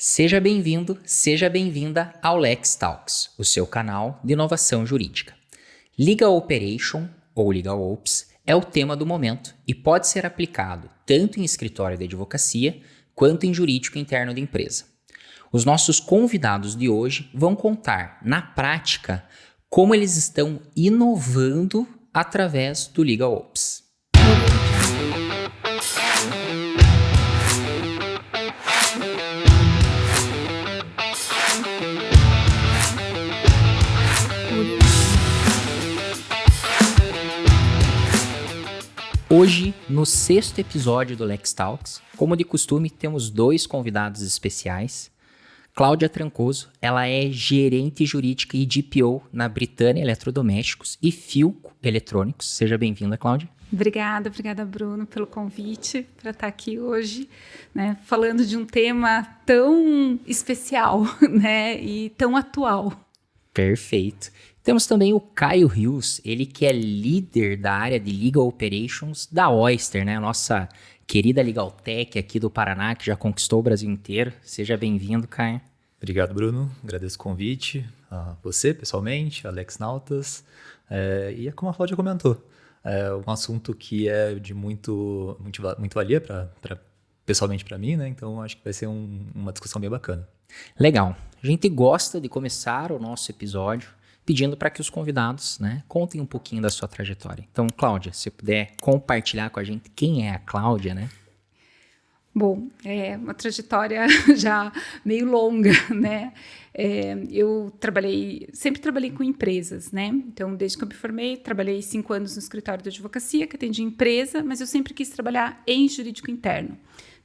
Seja bem-vindo, seja bem-vinda ao Lex Talks, o seu canal de inovação jurídica. Legal Operation, ou Legal Ops, é o tema do momento e pode ser aplicado tanto em escritório de advocacia quanto em jurídico interno de empresa. Os nossos convidados de hoje vão contar, na prática, como eles estão inovando através do Legal Ops. Hoje, no 6º episódio do Lex Talks, como de costume, temos 2 convidados especiais. Cláudia Trancoso, ela é gerente jurídica e DPO na Britânia Eletrodomésticos e Philco Eletrônicos. Seja bem-vinda, Cláudia. Obrigada, Bruno, pelo convite para estar aqui hoje, né, falando de um tema tão especial, né, e tão atual. Perfeito. Temos também o Caio Rios, ele que é líder da área de Legal Operations da Oyster, né? Nossa querida Legal Tech aqui do Paraná, que já conquistou o Brasil inteiro. Seja bem-vindo, Caio. Obrigado, Bruno. Agradeço o convite a você, pessoalmente, a Lex Nautas. E é como a Cláudia comentou, é um assunto que é de muito valia pessoalmente para mim, né? Então acho que vai ser uma discussão bem bacana. Legal. A gente gosta de começar o nosso episódio pedindo para que os convidados, né, contem um pouquinho da sua trajetória. Então, Cláudia, se puder compartilhar com a gente quem é a Cláudia, né? Bom, é uma trajetória já meio longa, né? Eu sempre trabalhei com empresas, né? Então, desde que eu me formei, trabalhei 5 anos no escritório de advocacia, que atendia empresa, mas eu sempre quis trabalhar em jurídico interno.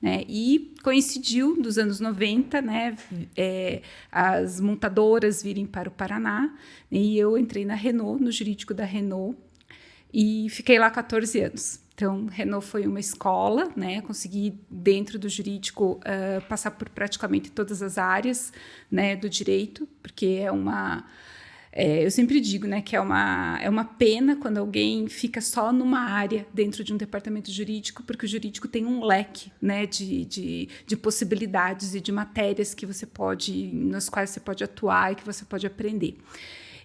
Né? E coincidiu dos anos 90, né, as montadoras virem para o Paraná, e eu entrei na Renault, no jurídico da Renault, e fiquei lá 14 anos. Então, Renault foi uma escola, né? Consegui, dentro do jurídico, passar por praticamente todas as áreas, né, do direito, porque eu sempre digo, né, que é uma pena quando alguém fica só numa área dentro de um departamento jurídico, porque o jurídico tem um leque, né, de possibilidades e de matérias nas quais você pode atuar e que você pode aprender.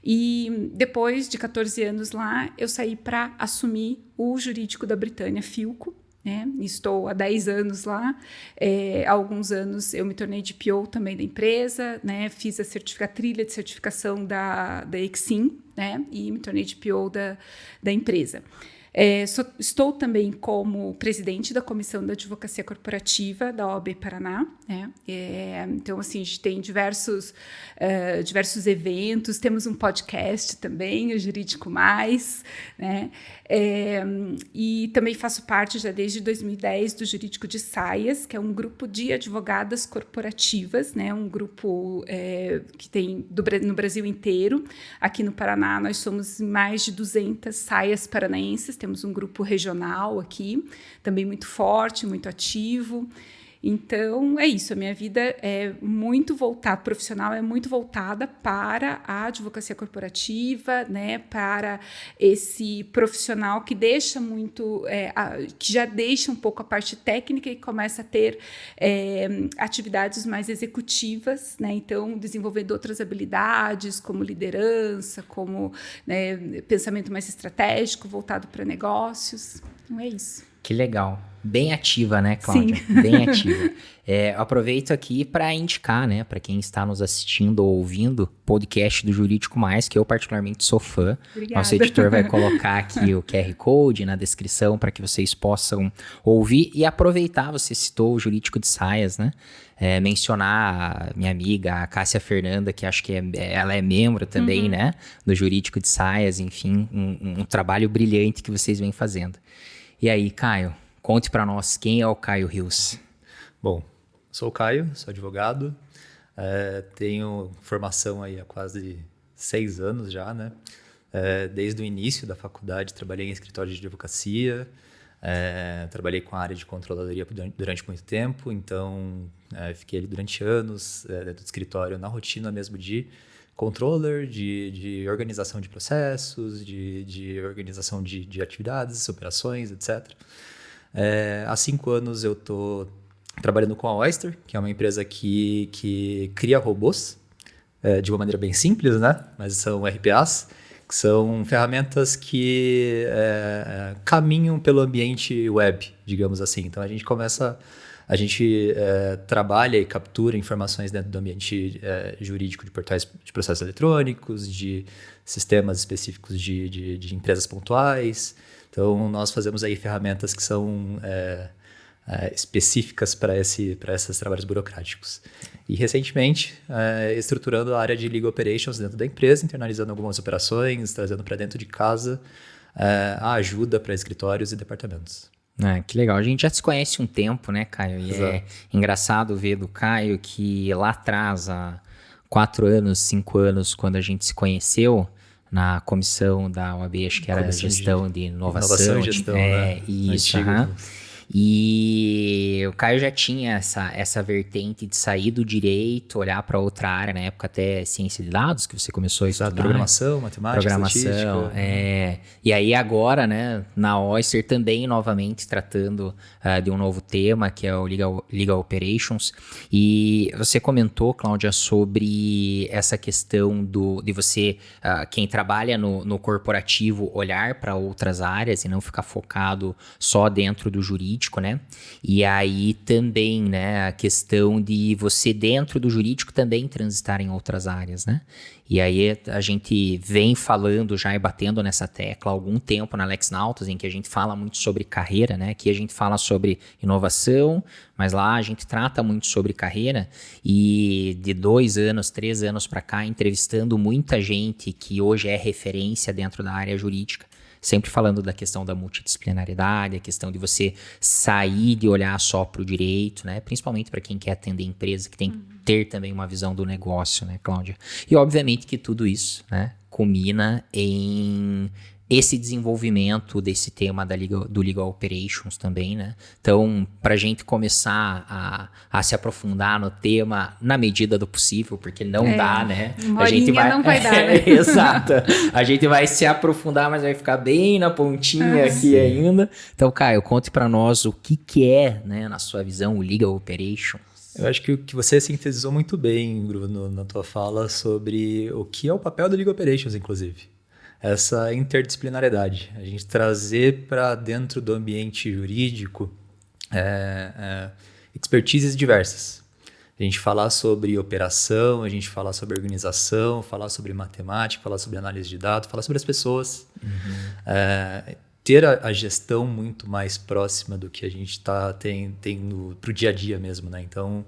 E depois de 14 anos lá, eu saí para assumir o jurídico da Britânia, Philco. Né? Estou há 10 anos lá, há alguns anos eu me tornei DPO também da empresa, né? Fiz a trilha de certificação da Exim, né? E me tornei DPO da empresa. Estou também como presidente da Comissão da Advocacia Corporativa da OAB Paraná. Né? Então, assim, a gente tem diversos eventos, temos um podcast também, o Jurídico Mais, né? E também faço parte, já desde 2010, do Jurídico de Saias, que é um grupo de advogadas corporativas, né? Um grupo que tem no Brasil inteiro. Aqui no Paraná, nós somos mais de 200 saias paranaenses, temos um grupo regional aqui, também muito forte, muito ativo. Então, é isso, a minha vida profissional é muito voltada para a advocacia corporativa, né, para esse profissional que deixa muito, que já deixa um pouco a parte técnica e começa a ter atividades mais executivas, né, então desenvolvendo outras habilidades, como liderança, como, né, pensamento mais estratégico, voltado para negócios. Então, é isso. Que legal. Bem ativa, né, Cláudia? Sim. Bem ativa. Aproveito aqui para indicar, né, para quem está nos assistindo ou ouvindo, podcast do Jurídico Mais, que eu particularmente sou fã. Obrigada. Nosso editor vai colocar aqui o QR Code na descrição para que vocês possam ouvir e aproveitar. Você citou o Jurídico de Saias, né? Mencionar a minha amiga, a Cássia Fernanda, que acho que ela é membro também, né, do Jurídico de Saias. Enfim, um trabalho brilhante que vocês vêm fazendo. E aí, Caio, conte para nós quem é o Caio Rios. Bom, sou o Caio, sou advogado, tenho formação aí há quase 6 anos já, né? Desde o início da faculdade trabalhei em escritório de advocacia, trabalhei com a área de controladoria durante muito tempo, então fiquei ali durante anos dentro do escritório na rotina mesmo de controller, de organização de processos, de organização de atividades, operações, etc. Há 5 anos eu estou trabalhando com a Oyster, que é uma empresa que cria robôs, de uma maneira bem simples, né? Mas são RPAs, que são ferramentas que caminham pelo ambiente web, digamos assim. Então, a gente trabalha e captura informações dentro do ambiente jurídico de portais de processos eletrônicos, de sistemas específicos de empresas pontuais. Então, nós fazemos aí ferramentas que são específicas para esses trabalhos burocráticos. E, recentemente, estruturando a área de Legal Operations dentro da empresa, internalizando algumas operações, trazendo para dentro de casa a ajuda para escritórios e departamentos. Que legal. A gente já se conhece um tempo, né, Caio? E é engraçado ver do Caio que lá atrás, há 4 anos, 5 anos, quando a gente se conheceu na comissão da OAB, acho que era gestão de inovação. E gestão, né? Isso, E o Caio já tinha essa vertente de sair do direito, olhar para outra área, na época até ciência de dados, que você começou a estudar. Programação, matemática, estatística. E aí agora, né, na Oyster também, novamente, tratando de um novo tema, que é o Legal Operations. E você comentou, Cláudia, sobre essa questão de você, quem trabalha no corporativo, olhar para outras áreas e não ficar focado só dentro do jurídico, né? E aí também, né, a questão de você dentro do jurídico também transitar em outras áreas, né? E aí a gente vem falando já e batendo nessa tecla há algum tempo na LexNautas, em que a gente fala muito sobre carreira, né? Aqui a gente fala sobre inovação, mas lá a gente trata muito sobre carreira. E de 2 anos, 3 anos para cá, entrevistando muita gente que hoje é referência dentro da área jurídica. Sempre falando da questão da multidisciplinaridade, a questão de você sair de olhar só para o direito, né? Principalmente para quem quer atender empresa, que tem que ter também uma visão do negócio, né, Cláudia? E obviamente que tudo isso, né, culmina em esse desenvolvimento desse tema do Legal Operations também, né? Então, para a gente começar a se aprofundar no tema na medida do possível, porque não dá, né? Uma horinha não vai dar, né? Exato. A gente vai se aprofundar, mas vai ficar bem na pontinha aqui ainda. Então, Caio, conte para nós o que é, né, na sua visão, o Legal Operations. Eu acho que o que você sintetizou muito bem, Bruno, na tua fala sobre o que é o papel do Legal Operations, inclusive. Essa interdisciplinariedade, a gente trazer para dentro do ambiente jurídico expertises diversas. A gente falar sobre operação, a gente falar sobre organização, falar sobre matemática, falar sobre análise de dados, falar sobre as pessoas. Ter a gestão muito mais próxima do que a gente tem para o dia a dia mesmo, né? Então,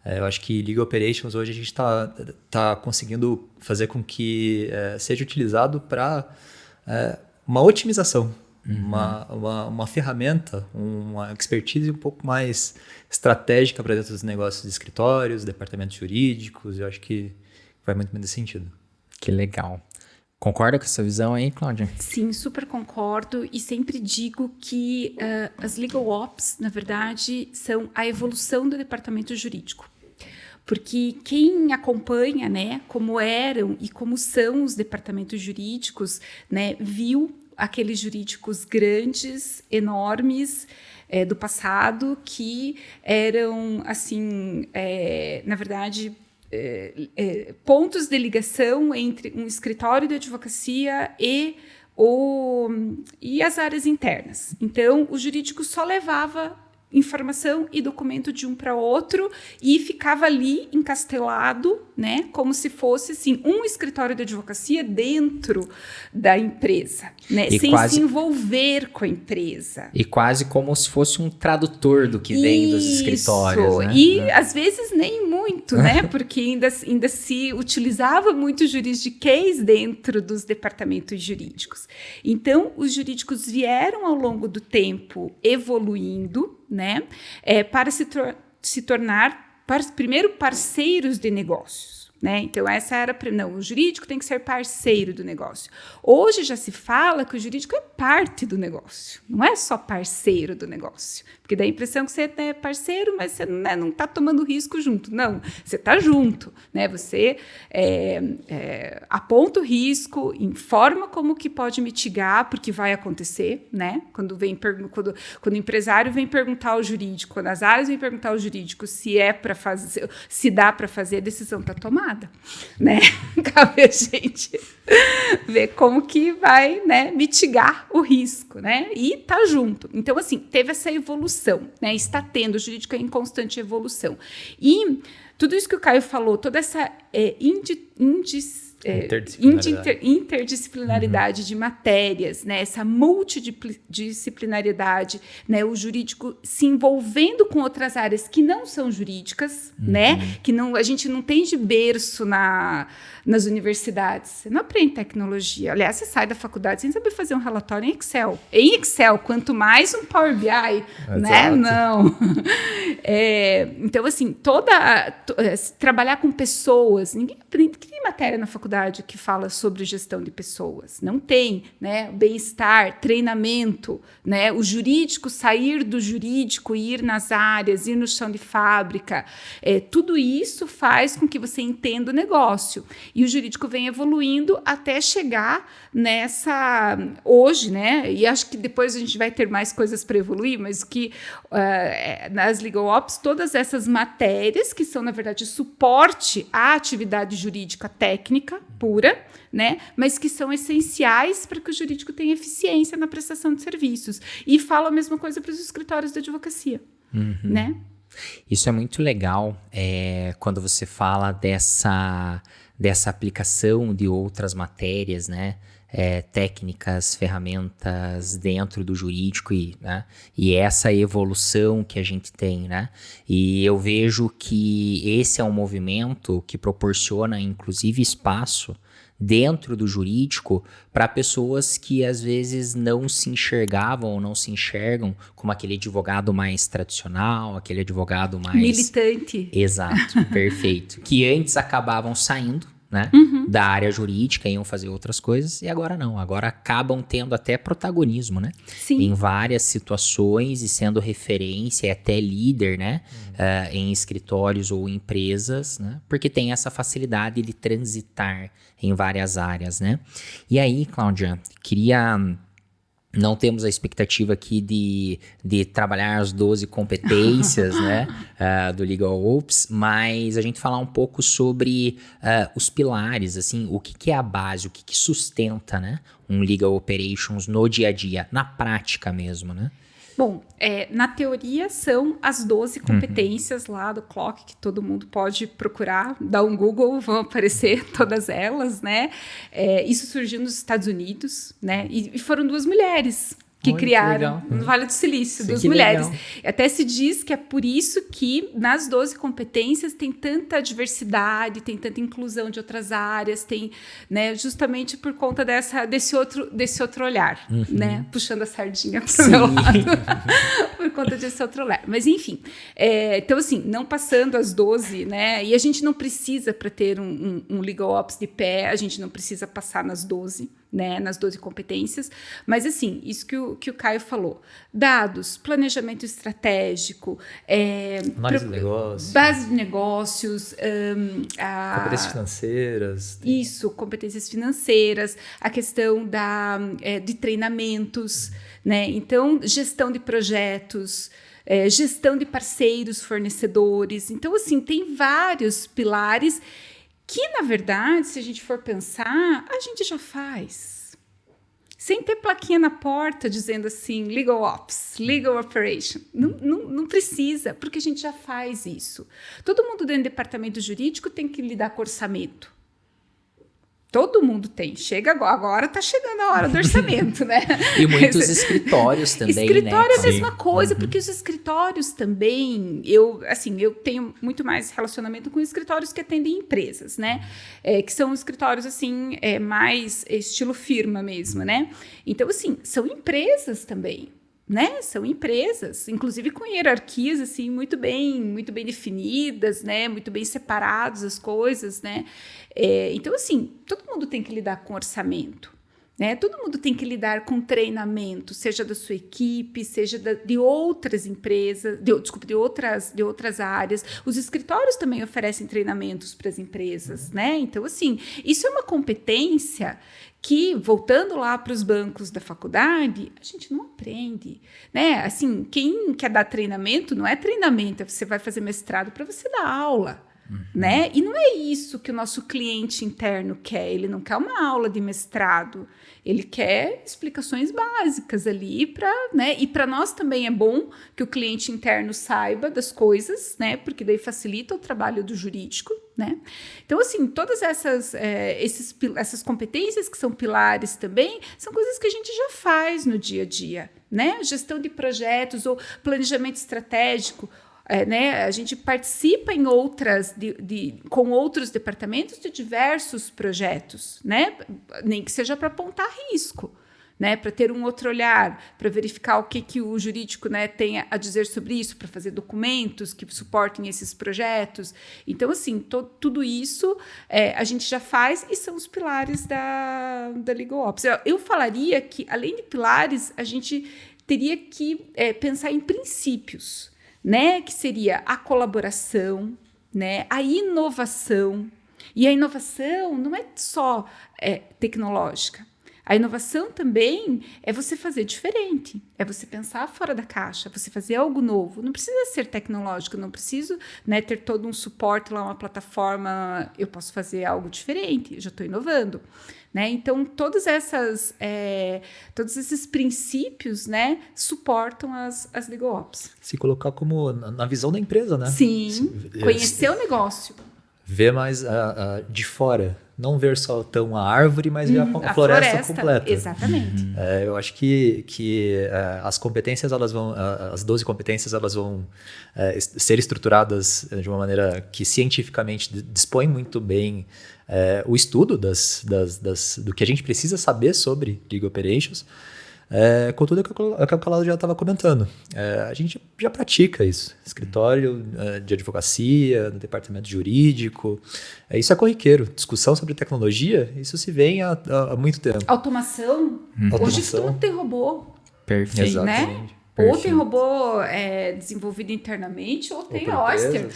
eu acho que Legal Operations hoje a gente está conseguindo fazer com que seja utilizado para uma otimização, uma ferramenta, uma expertise um pouco mais estratégica para dentro dos negócios de escritórios, departamentos jurídicos. Eu acho que vai muito nesse sentido. Que legal. Concorda com essa visão aí, Cláudia? Sim, super concordo e sempre digo que as Legal Ops, na verdade, são a evolução do departamento jurídico. Porque quem acompanha, né, como eram e como são os departamentos jurídicos, né, viu aqueles jurídicos grandes, enormes, do passado, que eram, assim, na verdade, pontos de ligação entre um escritório de advocacia e as áreas internas. Então, o jurídico só levava informação e documento de um para outro e ficava ali encastelado, né, como se fosse assim, um escritório de advocacia dentro da empresa, né, sem se envolver com a empresa. E quase como se fosse um tradutor do que vem dos escritórios, né? E às vezes nem muito, né, porque ainda se utilizava muito juridiquês dentro dos departamentos jurídicos. Então, os jurídicos vieram ao longo do tempo evoluindo, né, para se tornar primeiro parceiros de negócios. Né? Então, essa era... Não, o jurídico tem que ser parceiro do negócio. Hoje já se fala que o jurídico é parte do negócio, não é só parceiro do negócio. Porque dá a impressão que você é parceiro, mas você não está tomando risco junto. Não, você está junto. Né? Você aponta o risco, informa como que pode mitigar, porque vai acontecer. Né? Quando o empresário vem perguntar ao jurídico, quando as áreas vêm perguntar ao jurídico se é para fazer, se dá para fazer, a decisão está tomada. Né? Cabe a gente ver como que vai, né, mitigar o risco, né? E tá junto. Então, assim, teve essa evolução, né? Está tendo, o jurídico é em constante evolução. E tudo isso que o Caio falou, toda essa interdisciplinaridade de matérias, né? Essa multidisciplinaridade, né? O jurídico se envolvendo com outras áreas que não são jurídicas, né? Que não, a gente não tem de berço nas universidades. Você não aprende tecnologia. Aliás, você sai da faculdade sem saber fazer um relatório em Excel. Em Excel, quanto mais um Power BI, né? Não. Então, assim, trabalhar com pessoas, ninguém aprende, que tem matéria na faculdade que fala sobre gestão de pessoas. Não tem, né? Bem-estar, treinamento, né? O jurídico, sair do jurídico, ir nas áreas, ir no chão de fábrica. Tudo isso faz com que você entenda o negócio. E o jurídico vem evoluindo até chegar nessa... Hoje, né? E acho que depois a gente vai ter mais coisas para evoluir, mas que nas Legal Ops, todas essas matérias que são, na verdade, suporte à atividade jurídica técnica pura, né? Mas que são essenciais para que o jurídico tenha eficiência na prestação de serviços. E falo a mesma coisa para os escritórios de advocacia, né? Isso é muito legal quando você fala dessa aplicação de outras matérias, né? Técnicas, ferramentas dentro do jurídico né? E essa evolução que a gente tem, né? E eu vejo que esse é um movimento que proporciona, inclusive, espaço dentro do jurídico para pessoas que às vezes não se enxergavam ou não se enxergam como aquele advogado mais tradicional, aquele advogado mais... militante. Exato, perfeito. Que antes acabavam saindo, né, da área jurídica, iam fazer outras coisas, e agora não, agora acabam tendo até protagonismo, né? Sim. Em várias situações e sendo referência e até líder, né, em escritórios ou empresas, né, porque tem essa facilidade de transitar em várias áreas, né? E aí, Cláudia, não temos a expectativa aqui de trabalhar as 12 competências, né, do Legal Ops, mas a gente falar um pouco sobre os pilares, assim, o que é a base, o que sustenta, né, um Legal Operations no dia a dia, na prática mesmo, né? Bom, na teoria são as 12 competências lá do CLOC, que todo mundo pode procurar, dar um Google, vão aparecer todas elas, né? Isso surgiu nos Estados Unidos, né? E foram 2 mulheres que criaram no Vale do Silício, 2 mulheres. Legal. Até se diz que é por isso que nas 12 competências tem tanta diversidade, tem tanta inclusão de outras áreas, tem, né, justamente por conta desse outro olhar, né, puxando a sardinha para o meu lado, por conta desse outro olhar. Mas, enfim, então, assim, não passando as 12, né, e a gente não precisa, para ter um Legal Ops de pé, a gente não precisa passar nas 12, né, nas 12 competências, mas assim, isso que o Caio falou, dados, planejamento estratégico, análise de negócios, base de negócios, competências financeiras. Isso, competências financeiras, a questão de treinamentos, né, então gestão de projetos, gestão de parceiros, fornecedores, então assim, tem vários pilares que, na verdade, se a gente for pensar, a gente já faz. Sem ter plaquinha na porta dizendo assim, Legal Ops, Legal Operation. Não precisa, porque a gente já faz isso. Todo mundo dentro do departamento jurídico tem que lidar com orçamento. Todo mundo tem. Chega agora está chegando a hora do orçamento, né? E muitos escritórios também, escritório né? É a mesma coisa, porque os escritórios também... Eu tenho muito mais relacionamento com escritórios que atendem empresas, né? Que são escritórios, assim, mais estilo firma mesmo, né? Então, assim, são empresas também. né? São empresas, inclusive com hierarquias assim muito bem definidas, né? Muito bem separadas as coisas, né? Então assim, todo mundo tem que lidar com orçamento, né? Todo mundo tem que lidar com treinamento, seja da sua equipe, seja de outras empresas, de outras áreas. Os escritórios também oferecem treinamentos para as empresas, né? Então assim, isso é uma competência que, voltando lá para os bancos da faculdade, a gente não aprende, né? Assim, quem quer dar treinamento, não é treinamento, você vai fazer mestrado para você dar aula, né? E não é isso que o nosso cliente interno quer, ele não quer uma aula de mestrado, ele quer explicações básicas ali para, né? E para nós também é bom que o cliente interno saiba das coisas, né? Porque daí facilita o trabalho do jurídico, né? Então, assim, todas essas competências que são pilares também, são coisas que a gente já faz no dia a dia, né? Gestão de projetos ou planejamento estratégico, né? A gente participa em com outros departamentos de diversos projetos, né? Nem que seja para apontar risco, né? Para ter um outro olhar, para verificar o que o jurídico, né, tem a dizer sobre isso, para fazer documentos que suportem esses projetos. Então, assim, tudo isso a gente já faz e são os pilares da Legal Ops. Eu falaria que, além de pilares, a gente teria que pensar em princípios, né? Que seria a colaboração, né? A inovação. E a inovação não é só tecnológica. A inovação também é você fazer diferente, é você pensar fora da caixa, você fazer algo novo. Não precisa ser tecnológico, não preciso, né, ter todo um suporte lá, uma plataforma. Eu posso fazer algo diferente, eu já estou inovando. Né? Então, todos esses princípios, né, suportam as Legal Ops. Se colocar como na visão da empresa, né? Sim, conhecer o negócio. Ver mais de fora. Não ver só tão a árvore, mas ver a floresta completa. Exatamente. Eu acho que as competências, as 12 competências, elas vão ser estruturadas de uma maneira que cientificamente dispõe muito bem o estudo do que a gente precisa saber sobre Legal Operations. Contudo, é o que a Cláudia já estava comentando. A gente já pratica isso. Escritório de advocacia, no departamento jurídico. Isso é corriqueiro. Discussão sobre tecnologia, isso se vê há muito tempo. Automação. Hoje tudo tem robô. Perfeito. Exatamente. Né? Ou tem robô desenvolvido internamente, ou tem Oyster.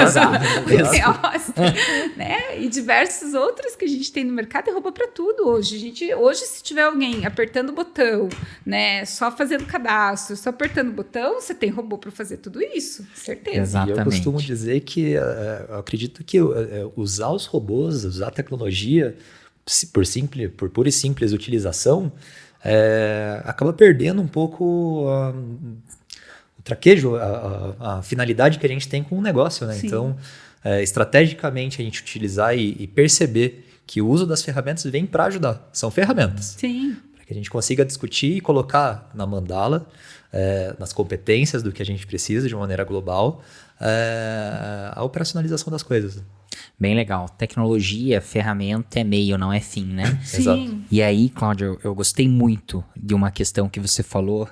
Exato. Tem Oyster, né? E diversos outros que a gente tem no mercado, é robô para tudo hoje. Hoje, se tiver alguém apertando o botão, né, só fazendo cadastro, só apertando o botão, você tem robô para fazer tudo isso, certeza. Exatamente. E eu costumo dizer que eu acredito que usar os robôs, usar a tecnologia por pura e simples utilização, acaba perdendo um pouco o traquejo, a finalidade que a gente tem com o negócio, né? Então, estrategicamente, a gente utilizar e perceber que o uso das ferramentas vem para ajudar. São ferramentas. Sim. Para que a gente consiga discutir e colocar na mandala, nas competências do que a gente precisa de uma maneira global, a operacionalização das coisas. Bem legal. Tecnologia, ferramenta é meio, não é fim, né? Sim. Exato. E aí, Cláudio, eu gostei muito de uma questão que você falou,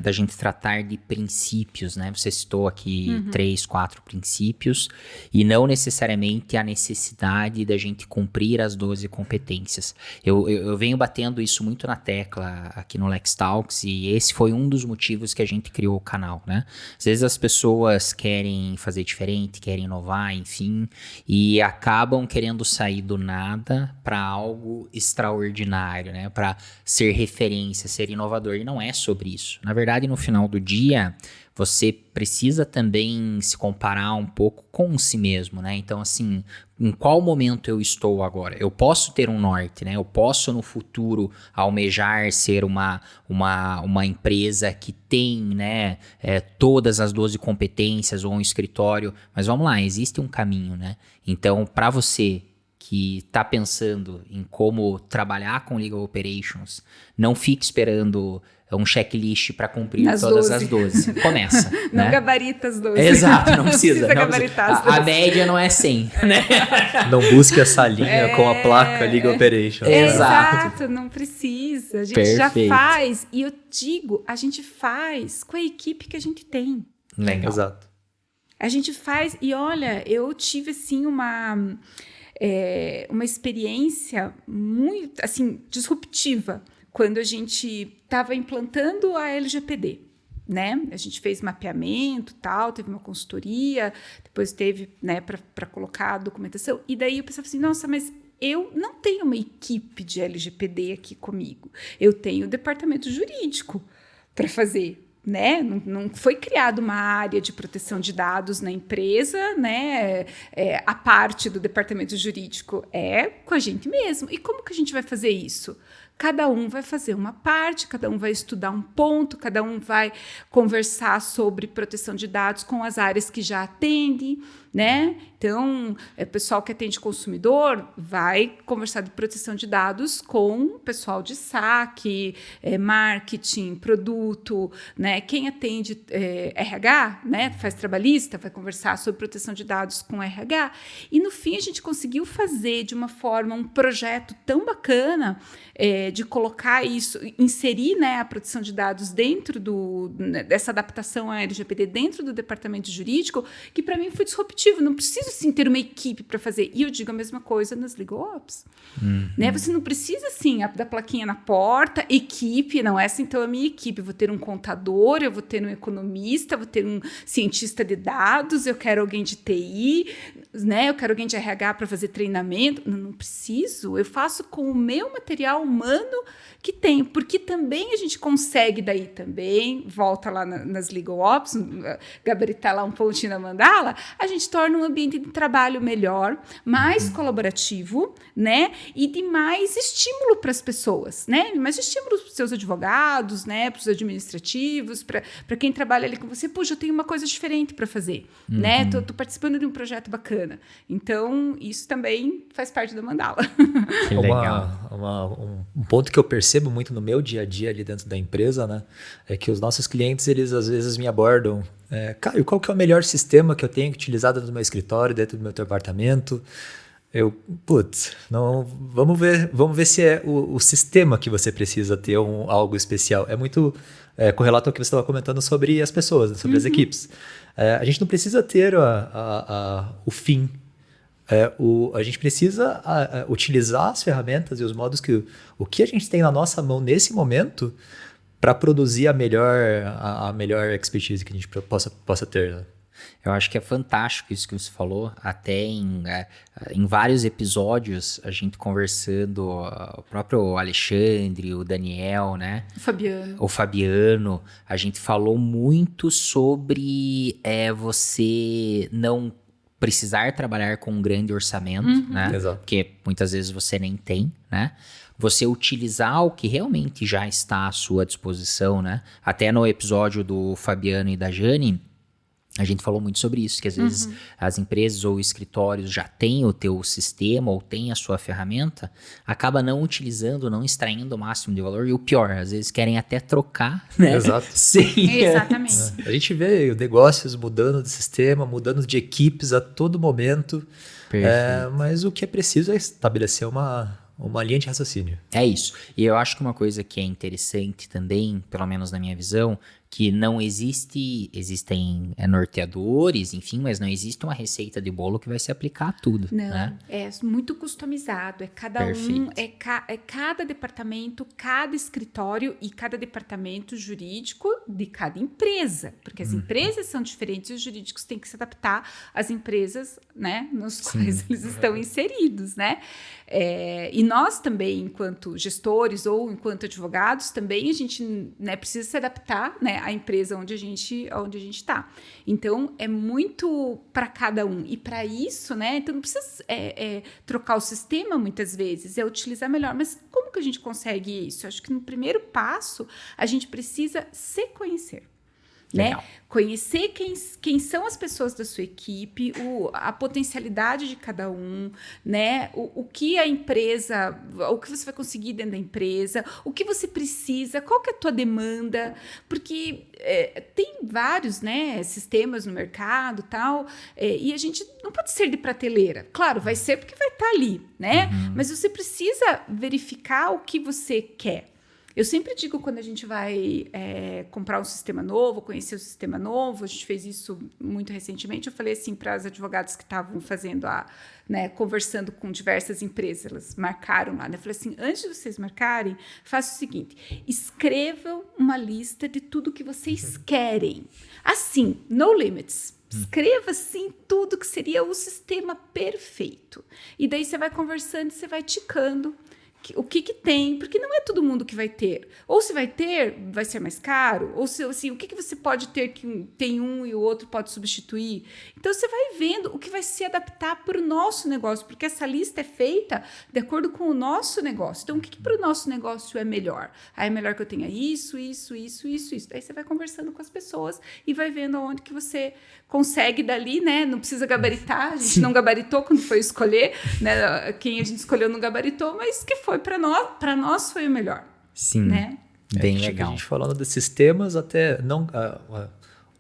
da gente tratar de princípios, né? Você citou aqui 3, 4 princípios, e não necessariamente a necessidade da gente cumprir as 12 competências. Eu venho batendo isso muito na tecla aqui no Lex Talks, e esse foi um dos motivos que a gente criou o canal, né? Às vezes as pessoas querem fazer diferente, querem inovar, enfim, e acabam querendo sair do nada para algo extraordinário, né? Para ser referência, ser inovador. E não é sobre isso. Na verdade, no final do dia, você precisa também se comparar um pouco com si mesmo, né? Então, assim, em qual momento eu estou agora? Eu posso ter um norte, né? Eu posso, no futuro, almejar ser uma empresa que tem, né, todas as 12 competências ou um escritório. Mas vamos lá, existe um caminho, né? Então, para você que está pensando em como trabalhar com Legal Operations, não fique esperando um checklist para cumprir Nas todas 12. as 12. Começa, Não né? gabarita as 12. Exato, não precisa. Não gabaritar as precisa. A 12. média não é 100, né? Não busque essa linha com a placa Legal Operation. Exato, não precisa. A gente já Perfeito. faz. E eu digo, a gente faz com a equipe que a gente tem. Legal. Exato. A gente faz, e olha, eu tive assim uma experiência muito assim disruptiva quando a gente estava implantando a LGPD, né? A gente fez mapeamento, tal, teve uma consultoria, depois teve, né, para colocar a documentação, e daí eu pensava assim, nossa, mas eu não tenho uma equipe de LGPD aqui comigo, eu tenho o departamento jurídico para fazer. Né? Não foi criada uma área de proteção de dados na empresa, né? A parte do departamento jurídico é com a gente mesmo. E como que a gente vai fazer isso? Cada um vai fazer uma parte, cada um vai estudar um ponto, cada um vai conversar sobre proteção de dados com as áreas que já atendem, né? Então, o pessoal que atende consumidor vai conversar de proteção de dados com o pessoal de saque, marketing, produto, né? Quem atende RH, né? Faz trabalhista, vai conversar sobre proteção de dados com RH. E, no fim, a gente conseguiu fazer de uma forma um projeto tão bacana de colocar isso, inserir, né, a proteção de dados dentro dessa adaptação à LGPD dentro do departamento jurídico, que para mim foi disruptivo. Não preciso sim ter uma equipe para fazer. E eu digo a mesma coisa nas Legal Ops. Né? Você não precisa assim da plaquinha na porta, equipe, não, essa então é a minha equipe. Eu vou ter um contador, eu vou ter um economista, eu vou ter um cientista de dados, eu quero alguém de TI, né? Eu quero alguém de RH para fazer treinamento. Não preciso. Eu faço com o meu material humano que tem, porque também a gente consegue daí também, volta lá nas Legal Ops, gabaritar lá um pontinho na mandala, a gente torna um ambiente de trabalho melhor, mais colaborativo, né? E de mais estímulo para as pessoas, né? Mais estímulo para os seus advogados, né? Para os administrativos, para quem trabalha ali com você. Puxa, eu tenho uma coisa diferente para fazer, né? Tô participando de um projeto bacana. Então, isso também faz parte da mandala. Que legal. Um ponto que eu percebo muito no meu dia a dia ali dentro da empresa, né? É que os nossos clientes, eles às vezes me abordam. Caio, qual que é o melhor sistema que eu tenho que utilizar dentro do meu escritório, dentro do meu departamento? Vamos ver se é o sistema que você precisa ter algo especial. É muito correlato ao que você estava comentando sobre as pessoas, sobre as equipes. A gente não precisa ter o fim. A gente precisa utilizar as ferramentas e os modos o que a gente tem na nossa mão nesse momento para produzir a melhor expertise que a gente possa ter. Né? Eu acho que é fantástico isso que você falou, até em vários episódios, a gente conversando, o próprio Alexandre, o Daniel, né? O Fabiano, a gente falou muito sobre você não precisar trabalhar com um grande orçamento, né? Exato. Porque muitas vezes você nem tem, né? Você utilizar o que realmente já está à sua disposição, né? Até no episódio do Fabiano e da Jane, a gente falou muito sobre isso, que às vezes as empresas ou escritórios já têm o teu sistema ou têm a sua ferramenta, acaba não utilizando, não extraindo o máximo de valor, e o pior, às vezes querem até trocar, né? Exato. Sim. Exatamente. A gente vê negócios mudando de sistema, mudando de equipes a todo momento, mas o que é preciso é estabelecer uma linha de raciocínio. É isso. E eu acho que uma coisa que é interessante também, pelo menos na minha visão, que não existem norteadores, enfim, mas não existe uma receita de bolo que vai se aplicar a tudo. Não, né? é muito customizado, Perfeito. cada departamento, cada escritório e cada departamento jurídico de cada empresa, porque as empresas são diferentes e os jurídicos têm que se adaptar às empresas, né, nos quais eles estão inseridos, né? E nós também, enquanto gestores ou enquanto advogados, também a gente, né, precisa se adaptar, né, à empresa onde a gente está. Então, é muito para cada um. E para isso, né, então não precisa trocar o sistema muitas vezes, é utilizar melhor. Mas como que a gente consegue isso? Eu acho que no primeiro passo, a gente precisa se conhecer. né? Legal. Conhecer quem são as pessoas da sua equipe, a potencialidade de cada um, né? O que a empresa, o que você vai conseguir dentro da empresa, o que você precisa, qual que é a tua demanda, porque tem vários, né, sistemas no mercado, tal, e a gente não pode ser de prateleira. Claro, vai ser porque vai estar ali, né? Mas você precisa verificar o que você quer. Eu sempre digo, quando a gente vai comprar um sistema novo, conhecer o sistema novo, a gente fez isso muito recentemente, eu falei assim para as advogadas que estavam fazendo conversando com diversas empresas, elas marcaram lá, né? Eu falei assim, antes de vocês marcarem, faça o seguinte, escrevam uma lista de tudo que vocês querem. Assim, no limits. Escreva, assim, tudo que seria o sistema perfeito. E daí você vai conversando, você vai ticando o que tem, porque não é todo mundo que vai ter. Ou se vai ter, vai ser mais caro, ou se, assim, o que você pode ter que tem um e o outro pode substituir. Então, você vai vendo o que vai se adaptar para o nosso negócio, porque essa lista é feita de acordo com o nosso negócio. Então, o que para o nosso negócio é melhor? É melhor que eu tenha isso. Daí você vai conversando com as pessoas e vai vendo aonde que você consegue dali, né? Não precisa gabaritar, a gente não gabaritou quando foi escolher, né? Quem a gente escolheu não gabaritou, mas que foi para nós foi o melhor. Sim, né? bem A legal. gente falando de sistemas, até não,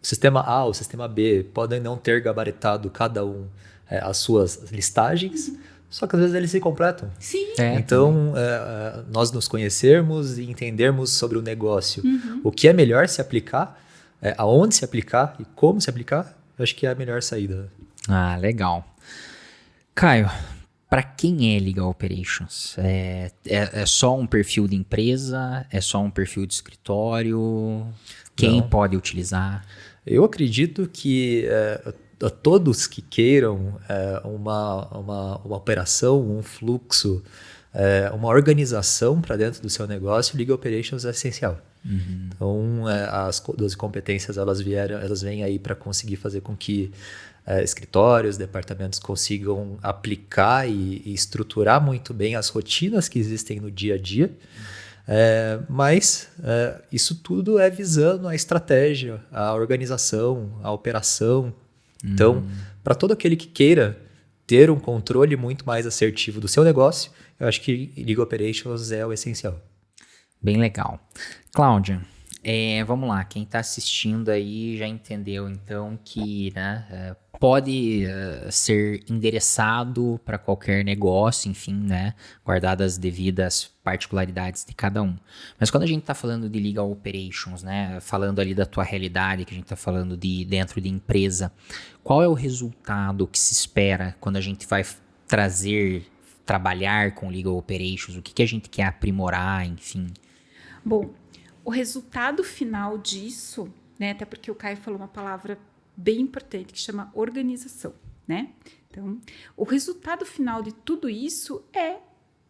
o sistema A ou o sistema B podem não ter gabaritado cada um as suas listagens, só que às vezes eles se completam. Sim. Então, nós nos conhecermos e entendermos sobre o negócio, o que é melhor se aplicar, aonde se aplicar e como se aplicar, eu acho que é a melhor saída. Ah, legal. Caio, para quem é Legal Operations? É só um perfil de empresa? É só um perfil de escritório? Quem pode utilizar? Eu acredito que a todos que queiram uma operação, um fluxo, uma organização para dentro do seu negócio, Legal Operations é essencial. Então, as 12 competências elas vêm aí para conseguir fazer com que escritórios, departamentos consigam aplicar e estruturar muito bem as rotinas que existem no dia a dia. Mas isso tudo é visando a estratégia, a organização, a operação. Então, para todo aquele que queira ter um controle muito mais assertivo do seu negócio, eu acho que Legal Operations é o essencial. Bem legal. Cláudia, vamos lá. Quem está assistindo aí já entendeu, então, que pode ser endereçado para qualquer negócio, enfim, né? Guardadas as devidas particularidades de cada um. Mas quando a gente está falando de Legal Operations, né? Falando ali da tua realidade, que a gente está falando de dentro de empresa, qual é o resultado que se espera quando a gente vai trabalhar com Legal Operations? O que a gente quer aprimorar, enfim? Bom, o resultado final disso, né? Até porque o Caio falou uma palavra bem importante que chama organização, né? Então, o resultado final de tudo isso é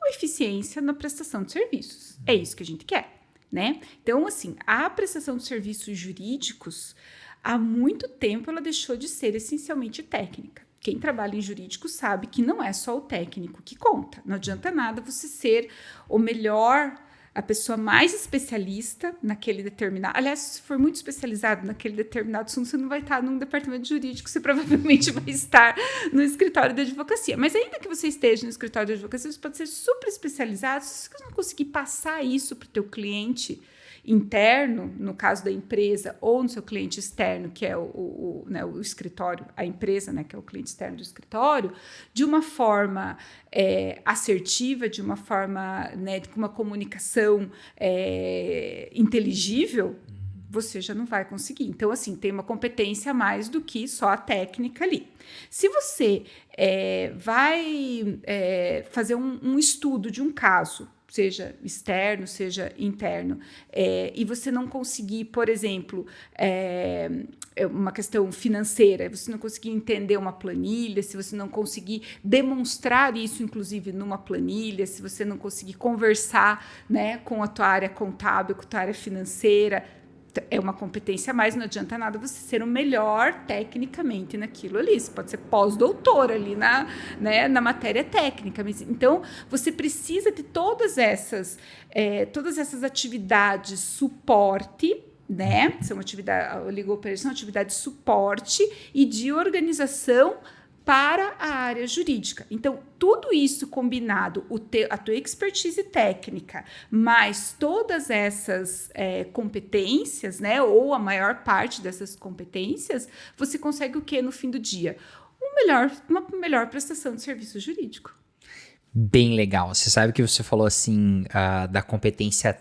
a eficiência na prestação de serviços. É isso que a gente quer, né? Então, assim, a prestação de serviços jurídicos, há muito tempo ela deixou de ser essencialmente técnica. Quem trabalha em jurídico sabe que não é só o técnico que conta. Não adianta nada você ser o melhor, a pessoa mais especialista naquele determinado... Aliás, se for muito especializado naquele determinado assunto, você não vai estar num departamento jurídico, você provavelmente vai estar no escritório de advocacia. Mas ainda que você esteja no escritório de advocacia, você pode ser super especializado. Se você não conseguir passar isso para o teu cliente interno, no caso da empresa, ou no seu cliente externo, que é o escritório, a empresa, né, que é o cliente externo do escritório, de uma forma assertiva, de uma forma, né, com uma comunicação inteligível, você já não vai conseguir. Então, assim, tem uma competência a mais do que só a técnica ali. Se você vai fazer um estudo de um caso, seja externo, seja interno, e você não conseguir, por exemplo, uma questão financeira, você não conseguir entender uma planilha, se você não conseguir demonstrar isso, inclusive, numa planilha, se você não conseguir conversar, né, com a tua área contábil, com a tua área financeira, é uma competência a mais, não adianta nada você ser o melhor tecnicamente naquilo ali. Você pode ser pós-doutor ali na matéria técnica. Mas, então, você precisa de todas essas atividades, suporte, né? O Legal Operations é uma atividade de suporte e de organização para a área jurídica. Então, tudo isso combinado, a tua expertise técnica, mais todas essas competências, né, ou a maior parte dessas competências, você consegue o quê no fim do dia? Uma melhor prestação de serviço jurídico. Bem legal. Você sabe que você falou assim da competência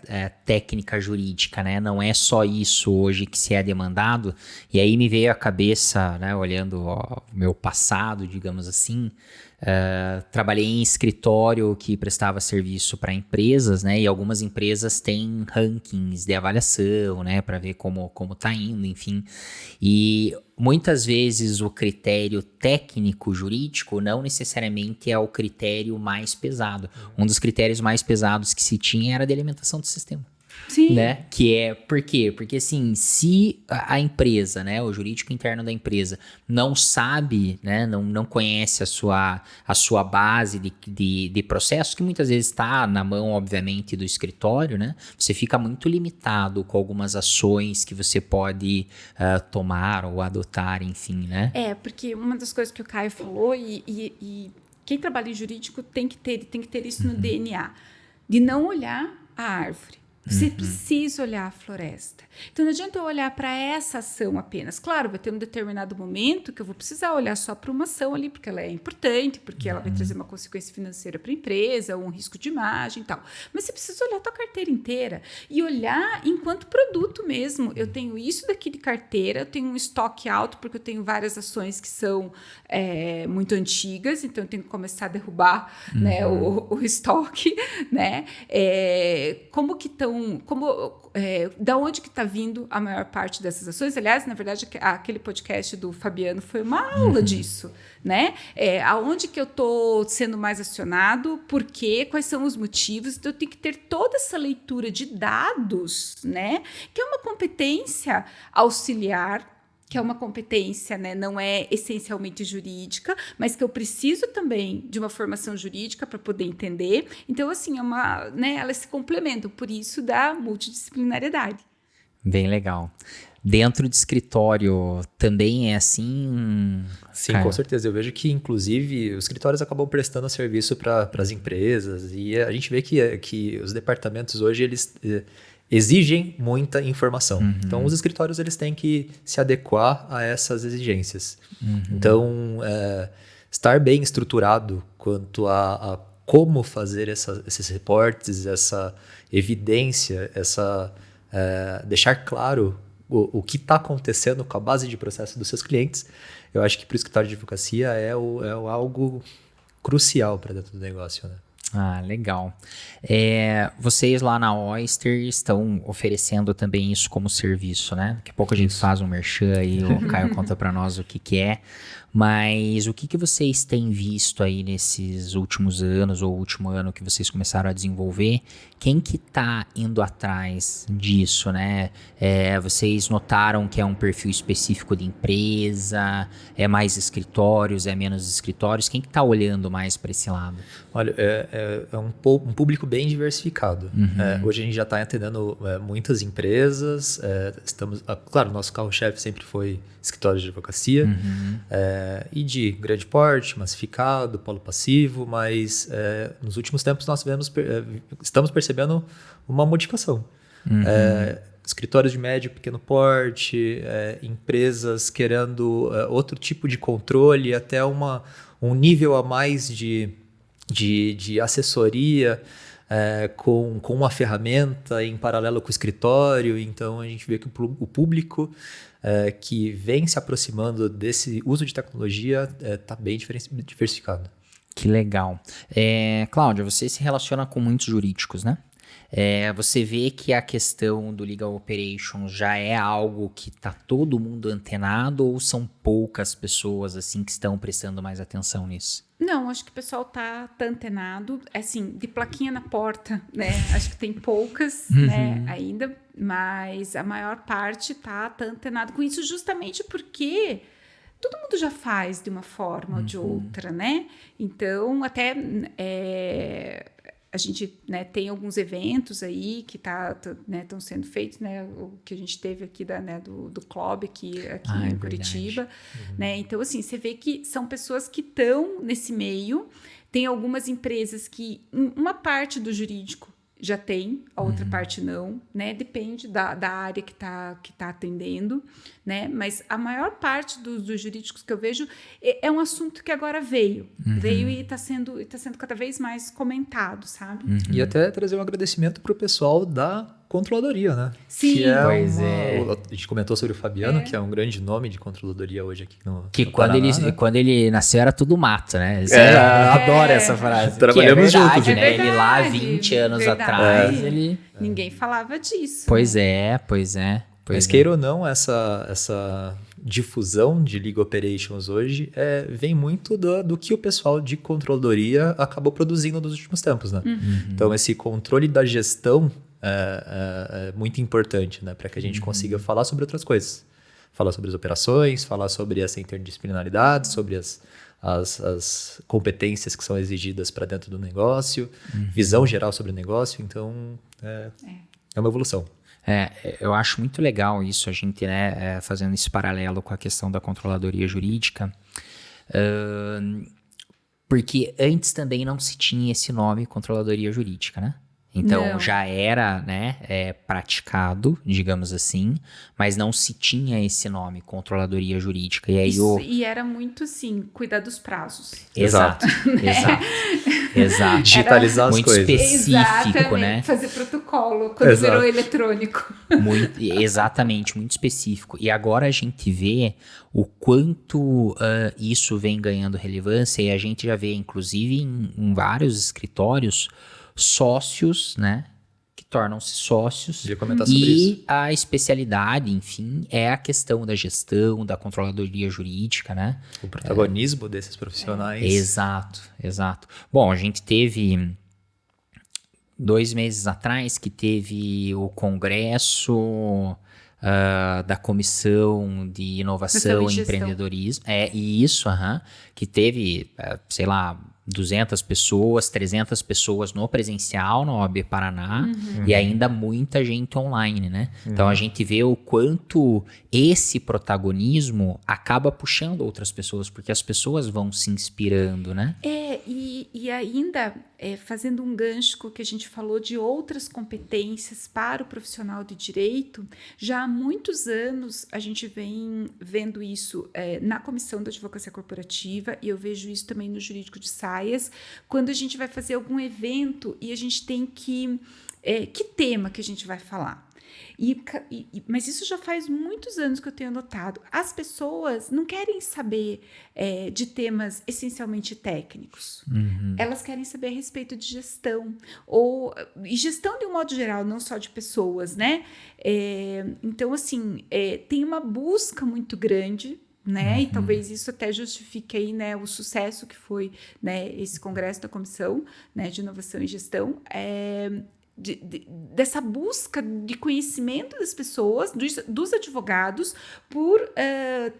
técnica jurídica, né? Não é só isso hoje que se é demandado. E aí me veio à cabeça, né, olhando o meu passado, digamos assim, trabalhei em escritório que prestava serviço para empresas, né? E algumas empresas têm rankings de avaliação, né? Para ver como tá indo, enfim. E muitas vezes o critério técnico jurídico não necessariamente é o critério mais pesado. Um dos critérios mais pesados que se tinha era a de alimentação do sistema. Sim. Né? Que é, por quê? Porque assim, se a empresa, né, o jurídico interno da empresa não sabe, né, não conhece a sua base de processos, que muitas vezes está na mão, obviamente, do escritório, né, você fica muito limitado com algumas ações que você pode tomar ou adotar, enfim, né? Porque uma das coisas que o Caio falou, e quem trabalha em jurídico tem que ter isso no DNA, de não olhar a árvore. Você precisa olhar a floresta. Então, não adianta eu olhar para essa ação apenas. Claro, vai ter um determinado momento que eu vou precisar olhar só para uma ação ali, porque ela é importante, porque ela vai trazer uma consequência financeira para a empresa, ou um risco de imagem e tal. Mas você precisa olhar a tua carteira inteira e olhar enquanto produto mesmo. Eu tenho isso daqui de carteira, eu tenho um estoque alto, porque eu tenho várias ações que são muito antigas, então eu tenho que começar a derrubar né, o estoque, né? Como que estão da onde que está vindo a maior parte dessas ações? Aliás, na verdade, aquele podcast do Fabiano foi uma aula disso, né? Aonde que eu estou sendo mais acionado, por quê, quais são os motivos? Então, eu tenho que ter toda essa leitura de dados, né? Que é uma competência auxiliar, que é uma competência, né, não é essencialmente jurídica, mas que eu preciso também de uma formação jurídica para poder entender. Então, assim, elas se complementam, por isso da multidisciplinariedade. Bem legal. Dentro de escritório também é assim? Sim, Caio? com certeza. Eu vejo que, inclusive, os escritórios acabam prestando serviço para as empresas e a gente vê que os departamentos hoje, eles exigem muita informação. Então, os escritórios eles têm que se adequar a essas exigências. Então, estar bem estruturado quanto a como fazer esses reportes, essa evidência, deixar claro o que está acontecendo com a base de processo dos seus clientes, eu acho que para o escritório de advocacia é algo crucial para dentro do negócio, né? Ah, legal. Vocês lá na Oyster estão oferecendo também isso como serviço, né? Daqui a pouco a gente faz um merchan aí, o Caio conta para nós o que é. Mas o que vocês têm visto aí nesses últimos anos, ou último ano que vocês começaram a desenvolver? Quem que tá indo atrás disso, né? Vocês notaram que é um perfil específico de empresa? É mais escritórios, é menos escritórios? Quem que tá olhando mais para esse lado? Olha, é um público bem diversificado. Hoje a gente já está atendendo muitas empresas. Claro, nosso carro-chefe sempre foi escritório de advocacia. E de grande porte, massificado, polo passivo, mas nos últimos tempos nós estamos percebendo uma modificação. Escritórios de médio e pequeno porte, empresas querendo outro tipo de controle, até um nível a mais de assessoria com uma ferramenta em paralelo com o escritório. Então a gente vê que o público que vem se aproximando desse uso de tecnologia está bem diversificado. Que legal. Cláudia, você se relaciona com muitos jurídicos, né? Você vê que a questão do Legal Operations já é algo que está todo mundo antenado, ou são poucas pessoas assim que estão prestando mais atenção nisso? Não, acho que o pessoal tá antenado, assim, de plaquinha na porta, né? Acho que tem poucas, né, ainda, mas a maior parte tá antenado com isso, justamente porque todo mundo já faz de uma forma ou de outra, né? Então, até a gente, né, tem alguns eventos aí que estão sendo feitos, né, o que a gente teve aqui do clube aqui em Curitiba, né? Então, assim, você vê que são pessoas que estão nesse meio. Tem algumas empresas que uma parte do jurídico já tem, a outra parte não, né? Depende da área que tá atendendo, né? Mas a maior parte dos jurídicos que eu vejo é um assunto que agora veio e está sendo cada vez mais comentado, sabe? E até trazer um agradecimento para o pessoal da controladoria, né? Sim. Que é Pois a gente comentou sobre o Fabiano, que é um grande nome de controladoria hoje aqui no quando Paraná, né? quando ele nasceu era tudo mato, né? Adoro essa frase. Trabalhamos que é verdade, juntos, né? Ele lá verdade, 20 anos verdade. atrás, ele... Ninguém falava disso. Pois né? é. Mas queira ou não, essa difusão de Legal Operations hoje vem muito do que o pessoal de controladoria acabou produzindo nos últimos tempos, né? Então, esse controle da gestão é muito importante, né? Para que a gente consiga falar sobre outras coisas. Falar sobre as operações, falar sobre essa interdisciplinaridade, sobre as competências que são exigidas para dentro do negócio, visão geral sobre o negócio. Então, é uma evolução. Eu acho muito legal isso, a gente, né, fazendo esse paralelo com a questão da controladoria jurídica, porque antes também não se tinha esse nome controladoria jurídica, né? Então Não. já era, né, praticado, digamos assim, mas não se tinha esse nome, controladoria jurídica. E aí E era muito, assim, cuidar dos prazos. Exato. Digitalizar as muito coisas. específico, Exatamente, né? fazer protocolo quando virou eletrônico. Exatamente, muito específico. E agora a gente vê o quanto isso vem ganhando relevância, e a gente já vê, inclusive, em vários escritórios, sócios, né? Que tornam-se sócios. Ia comentar sobre isso. A especialidade, enfim, é a questão da gestão, da controladoria jurídica, né? O protagonismo desses profissionais. Exato. Bom, a gente teve 2 meses atrás que teve o congresso da Comissão de Inovação e Empreendedorismo. Que teve, sei lá, 200 pessoas, 300 pessoas no presencial, na OAB Paraná, e ainda muita gente online, né? Então a gente vê o quanto esse protagonismo acaba puxando outras pessoas, porque as pessoas vão se inspirando, né? E ainda fazendo um gancho com o que a gente falou de outras competências para o profissional de direito, já há muitos anos a gente vem vendo isso na Comissão da Advocacia Corporativa, e eu vejo isso também no Jurídico de Saias, quando a gente vai fazer algum evento e a gente tem que tema que a gente vai falar. Mas isso já faz muitos anos que eu tenho notado. As pessoas não querem saber de temas essencialmente técnicos. Elas querem saber a respeito de gestão. E gestão de um modo geral, não só de pessoas, né? Então, assim, tem uma busca muito grande, né? E talvez isso até justifique aí, né, o sucesso que foi, né, esse congresso da Comissão, né, de Inovação e Gestão, dessa busca de conhecimento das pessoas, dos advogados, por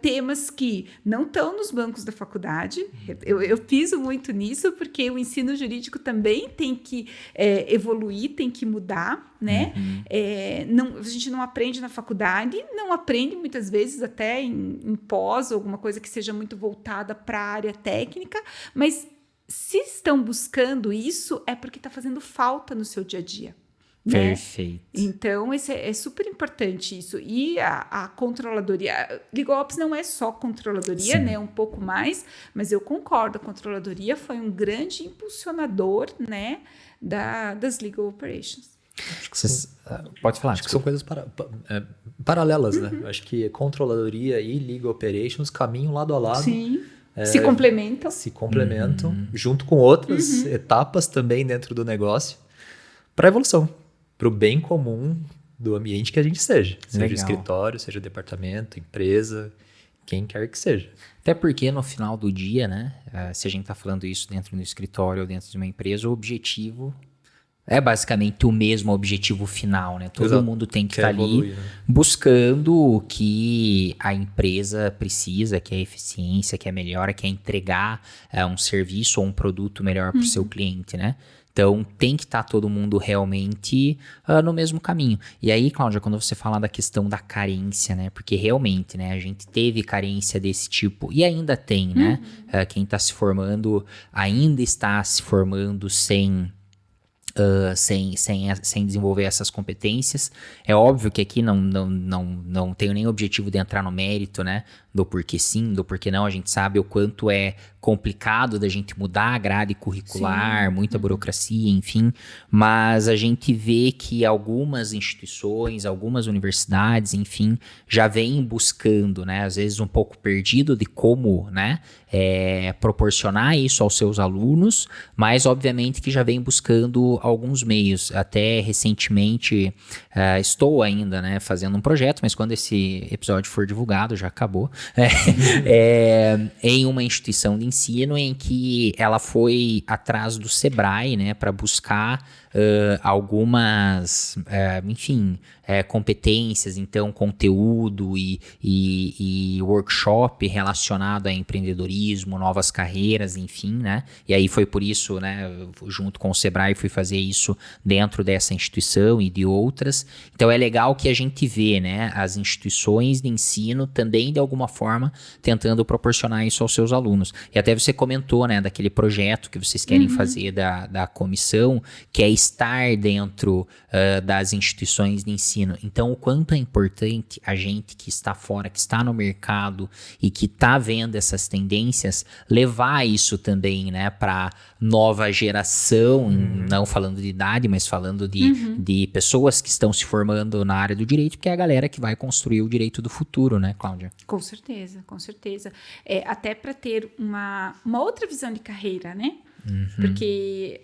temas que não estão nos bancos da faculdade. Eu piso muito nisso, porque o ensino jurídico também tem que evoluir, tem que mudar, né? A gente não aprende na faculdade, não aprende muitas vezes até em pós, alguma coisa que seja muito voltada para a área técnica, mas se estão buscando isso, é porque está fazendo falta no seu dia a dia. Né? Perfeito. Então, é super importante isso. E a controladoria... Legal Ops não é só controladoria, né? Um pouco mais, mas eu concordo. A controladoria foi um grande impulsionador, né, das Legal Operations. Pode falar. Acho que são coisas paralelas, né? Eu acho que controladoria e Legal Operations caminham lado a lado. Sim. Se complementam. Se complementam, junto com outras etapas também dentro do negócio, para a evolução, para o bem comum do ambiente que a gente seja. Seja o escritório, seja o departamento, empresa, quem quer que seja. Até porque no final do dia, né, se a gente está falando isso dentro do escritório ou dentro de uma empresa, o objetivo É basicamente o mesmo objetivo final, né? Todo Exato. mundo tem que Quer estar ali evoluir, né? buscando o que a empresa precisa, que é eficiência, que é melhora, que é entregar um serviço ou um produto melhor para o seu cliente, né? Então, tem que estar todo mundo realmente no mesmo caminho. E aí, Cláudia, quando você fala da questão da carência, né? Porque realmente, né? A gente teve carência desse tipo e ainda tem, né? Quem está se formando ainda está se formando sem desenvolver essas competências. É óbvio que aqui não tenho nem o objetivo de entrar no mérito, né? Do porquê sim, do porquê não. A gente sabe o quanto é complicado da gente mudar a grade curricular, muita burocracia, enfim. Mas a gente vê que algumas instituições, algumas universidades, enfim, já vêm buscando, né? Às vezes um pouco perdido de como, né? Proporcionar isso aos seus alunos, mas obviamente que já vem buscando alguns meios. Até recentemente estou ainda, né, fazendo um projeto, mas quando esse episódio for divulgado já acabou, em uma instituição de ensino em que ela foi atrás do Sebrae, né, para buscar algumas, enfim, competências, então conteúdo e workshop relacionado a empreendedorismo, novas carreiras, enfim, né? E aí foi por isso, né, junto com o Sebrae, fui fazer isso dentro dessa instituição e de outras. Então é legal que a gente vê, né, as instituições de ensino também de alguma forma tentando proporcionar isso aos seus alunos. E até você comentou, né, daquele projeto que vocês querem fazer da comissão, que é estar dentro das instituições de ensino. Então, o quanto é importante a gente que está fora, que está no mercado e que está vendo essas tendências, levar isso também, né, para nova geração, não falando de idade, mas falando de pessoas que estão se formando na área do direito, que é a galera que vai construir o direito do futuro, né, Cláudia? Com certeza, com certeza. Até para ter uma outra visão de carreira, né? Porque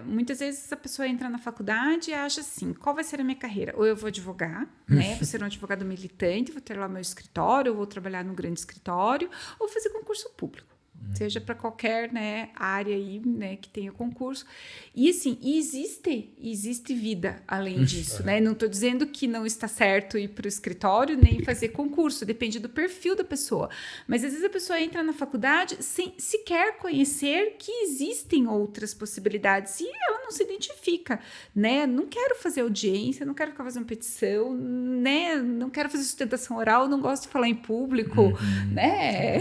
muitas vezes a pessoa entra na faculdade e acha assim, qual vai ser a minha carreira? Ou eu vou advogar, né? Vou ser um advogado militante, vou ter lá meu escritório, ou vou trabalhar num grande escritório, ou fazer concurso público. Seja para qualquer, né, área aí, né, que tenha concurso. E assim, existe vida além disso, né? Não estou dizendo que não está certo ir para o escritório nem fazer concurso, depende do perfil da pessoa. Mas às vezes a pessoa entra na faculdade sem sequer conhecer que existem outras possibilidades e ela não se identifica, né? Não quero fazer audiência, não quero ficar fazendo petição, né? Não quero fazer sustentação oral, não gosto de falar em público, né?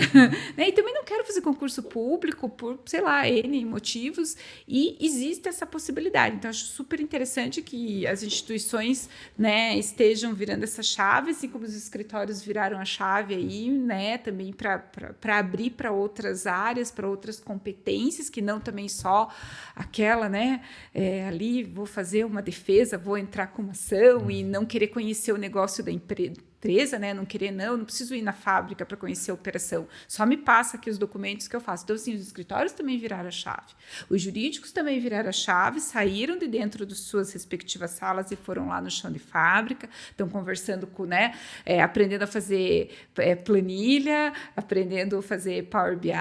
E também não quero fazer concurso público por, sei lá, N motivos, e existe essa possibilidade. Então, acho super interessante que as instituições, né, estejam virando essa chave, assim como os escritórios viraram a chave aí, né, também para abrir para outras áreas, para outras competências, que não também só aquela, né, ali vou fazer uma defesa, vou entrar com uma ação e não querer conhecer o negócio da empresa, né? Não preciso ir na fábrica para conhecer a operação, só me passa aqui os documentos que eu faço. Então, assim, os escritórios também viraram a chave, os jurídicos também viraram a chave, saíram de dentro de suas respectivas salas e foram lá no chão de fábrica, estão conversando com, né, aprendendo a fazer planilha, aprendendo a fazer Power BI,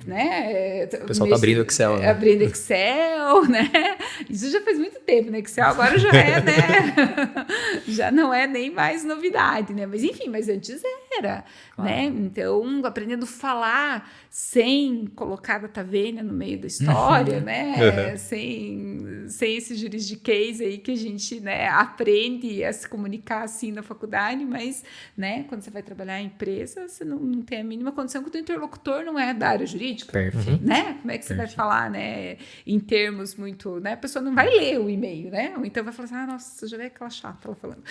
né? O pessoal está abrindo Excel, né? Abrindo Excel, né? Isso já faz muito tempo, né? Excel agora já né? Já não é nem mais novidade, né? Mas enfim, mas antes era, claro, né? Então, aprendendo a falar sem colocar data vênia no meio da história, né? Sem esse juridiquês aí que a gente, né, aprende a se comunicar assim na faculdade, mas, né, quando você vai trabalhar em empresa, você não tem a mínima condição que o teu interlocutor não é da área jurídica. Perfeito. Né? Como é que você vai falar, né, em termos muito, né? A pessoa não vai ler o e-mail, né? Ou então vai falar assim, nossa, já vê aquela chata ela falando.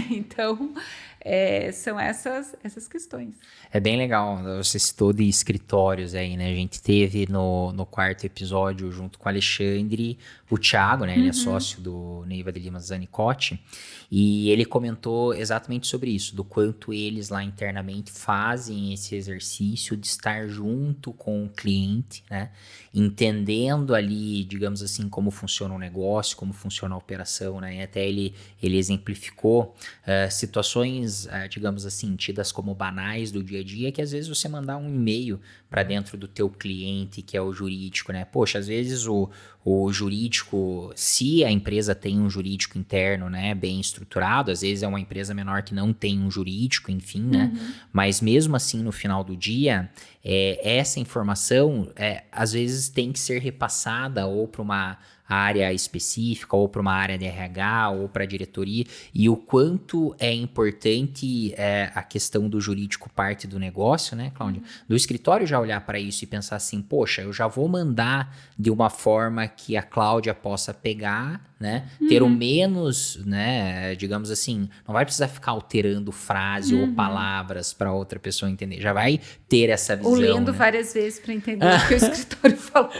Então, são essas questões. É bem legal, você citou de escritórios aí, né? A gente teve no quarto episódio, junto com o Alexandre, o Thiago, né? Ele é sócio do Neiva de Lima Zanicotti, e ele comentou exatamente sobre isso, do quanto eles lá internamente fazem esse exercício de estar junto com o cliente, né? Entendendo ali, digamos assim, como funciona o negócio, como funciona a operação, né? E até ele exemplificou situações, digamos assim, tidas como banais do dia a dia, que às vezes você mandar um e-mail para dentro do teu cliente, que é o jurídico, né? Poxa, às vezes o jurídico, se a empresa tem um jurídico interno, né, bem estruturado, às vezes é uma empresa menor que não tem um jurídico, enfim, né? Mas mesmo assim, no final do dia, essa informação, às vezes tem que ser repassada ou para uma área específica, ou para uma área de RH, ou para a diretoria, e o quanto é importante a questão do jurídico parte do negócio, né, Cláudia? Do escritório já olhar para isso e pensar assim, poxa, eu já vou mandar de uma forma que a Cláudia possa pegar, né, ter o menos, né, digamos assim, não vai precisar ficar alterando frase ou palavras para outra pessoa entender, já vai ter essa visão. Ou lendo, né, várias vezes para entender o que o escritório falou.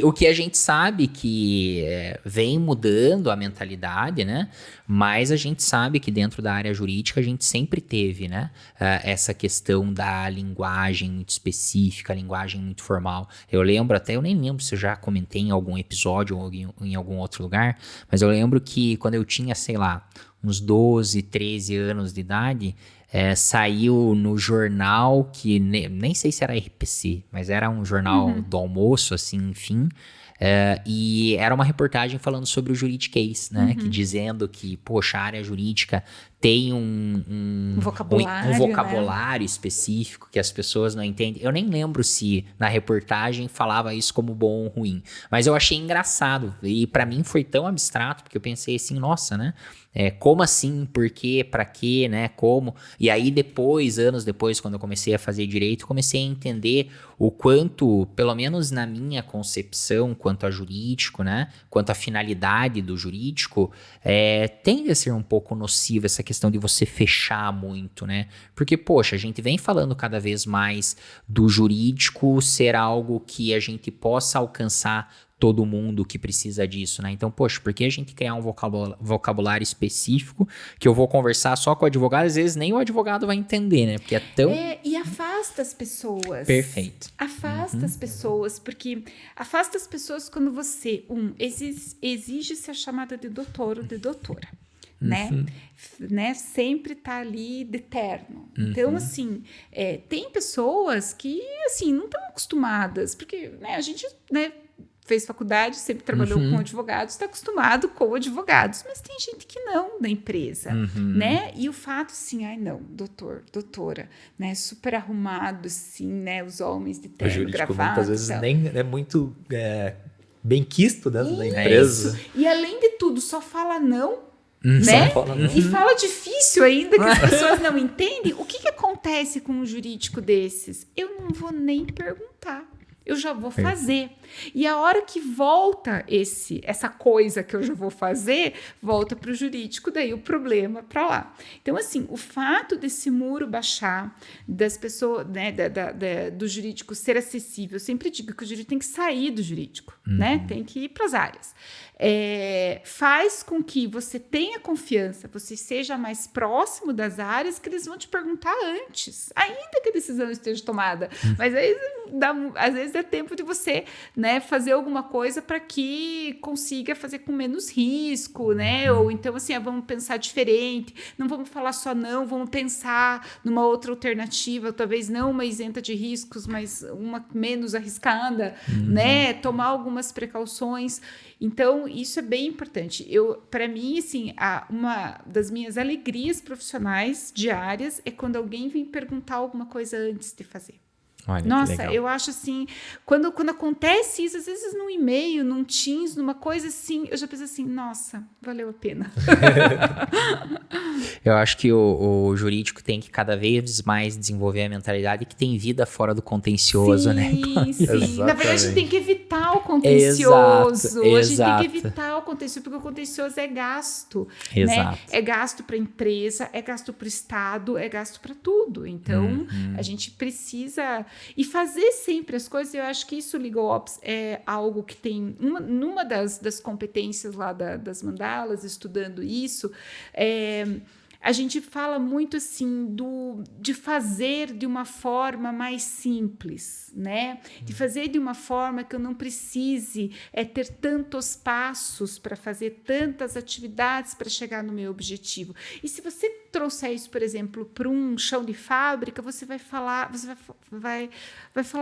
O que a gente sabe que vem mudando a mentalidade, né? Mas a gente sabe que dentro da área jurídica a gente sempre teve, né? Essa questão da linguagem muito específica, linguagem muito formal. Eu nem lembro se eu já comentei em algum episódio ou em algum outro lugar, mas eu lembro que quando eu tinha, sei lá, uns 12, 13 anos de idade, saiu no jornal que nem sei se era RPC, mas era um jornal do almoço, assim, enfim. E era uma reportagem falando sobre o juridiquês, né? Que dizendo que, poxa, a área jurídica tem um vocabulário, né, específico que as pessoas não entendem. Eu nem lembro se na reportagem falava isso como bom ou ruim, mas eu achei engraçado. E pra mim foi tão abstrato, porque eu pensei assim, nossa, né? Como assim? Por quê? Pra quê? Né? Como? E aí depois, anos depois, quando eu comecei a fazer direito, comecei a entender o quanto, pelo menos na minha concepção, quanto a jurídico, né? Quanto a finalidade do jurídico, tende a ser um pouco nociva essa questão de você fechar muito, né? Porque, poxa, a gente vem falando cada vez mais do jurídico ser algo que a gente possa alcançar todo mundo que precisa disso, né? Então, poxa, por que a gente criar um vocabulário específico que eu vou conversar só com o advogado? Às vezes nem o advogado vai entender, né? Porque é tão... E afasta as pessoas. Perfeito. Afasta as pessoas, porque afasta as pessoas quando você, exige-se a chamada de doutor ou de doutora. Né? Sempre tá ali de terno. Então, assim, tem pessoas que, assim, não estão acostumadas, porque, né, a gente, né, fez faculdade, sempre trabalhou com advogados, está acostumado com advogados, mas tem gente que não da empresa, né? E o fato, assim, não, doutor, doutora, né? Super arrumado, assim, né? Os homens de terno, gravata. Muitas vezes nem é muito bem quisto dentro da empresa. E além de tudo, só fala não, né? E fala difícil ainda, que as pessoas não entendem. O que acontece com um jurídico desses? Eu não vou nem perguntar. Eu já vou fazer. E a hora que volta essa coisa que eu já vou fazer, volta para o jurídico, daí o problema para lá. Então, assim, o fato desse muro baixar, das pessoas, né, do jurídico ser acessível, eu sempre digo que o jurídico tem que sair do jurídico, né? Tem que ir para as áreas. Faz com que você tenha confiança, você seja mais próximo das áreas, que eles vão te perguntar antes, ainda que a decisão esteja tomada. Mas aí, às vezes é tempo de você, né, fazer alguma coisa para que consiga fazer com menos risco, né? Ou então, assim, vamos pensar diferente, não vamos falar só não, vamos pensar numa outra alternativa, talvez não uma isenta de riscos, mas uma menos arriscada, né? Tomar algumas precauções. Então, isso é bem importante. Para mim, assim, uma das minhas alegrias profissionais diárias é quando alguém vem perguntar alguma coisa antes de fazer. Olha, nossa, eu acho assim, quando acontece isso, às vezes num e-mail, num Teams, numa coisa assim, eu já penso assim, nossa, valeu a pena. Eu acho que o jurídico tem que cada vez mais desenvolver a mentalidade que tem vida fora do contencioso, né? Sim. Na verdade, a gente tem que evitar o contencioso. Exato. A gente tem que evitar o contencioso, porque o contencioso é gasto. Exato. Né? É gasto para a empresa, é gasto para o Estado, é gasto para tudo. Então, a gente precisa... E fazer sempre as coisas, eu acho que isso, Legal Ops, é algo que tem... Numa das competências lá das mandalas, estudando isso, a gente fala muito assim de fazer de uma forma mais simples, né? De fazer de uma forma que eu não precise ter tantos passos para fazer tantas atividades para chegar no meu objetivo. E se você trouxer isso, por exemplo, para um chão de fábrica, você vai falar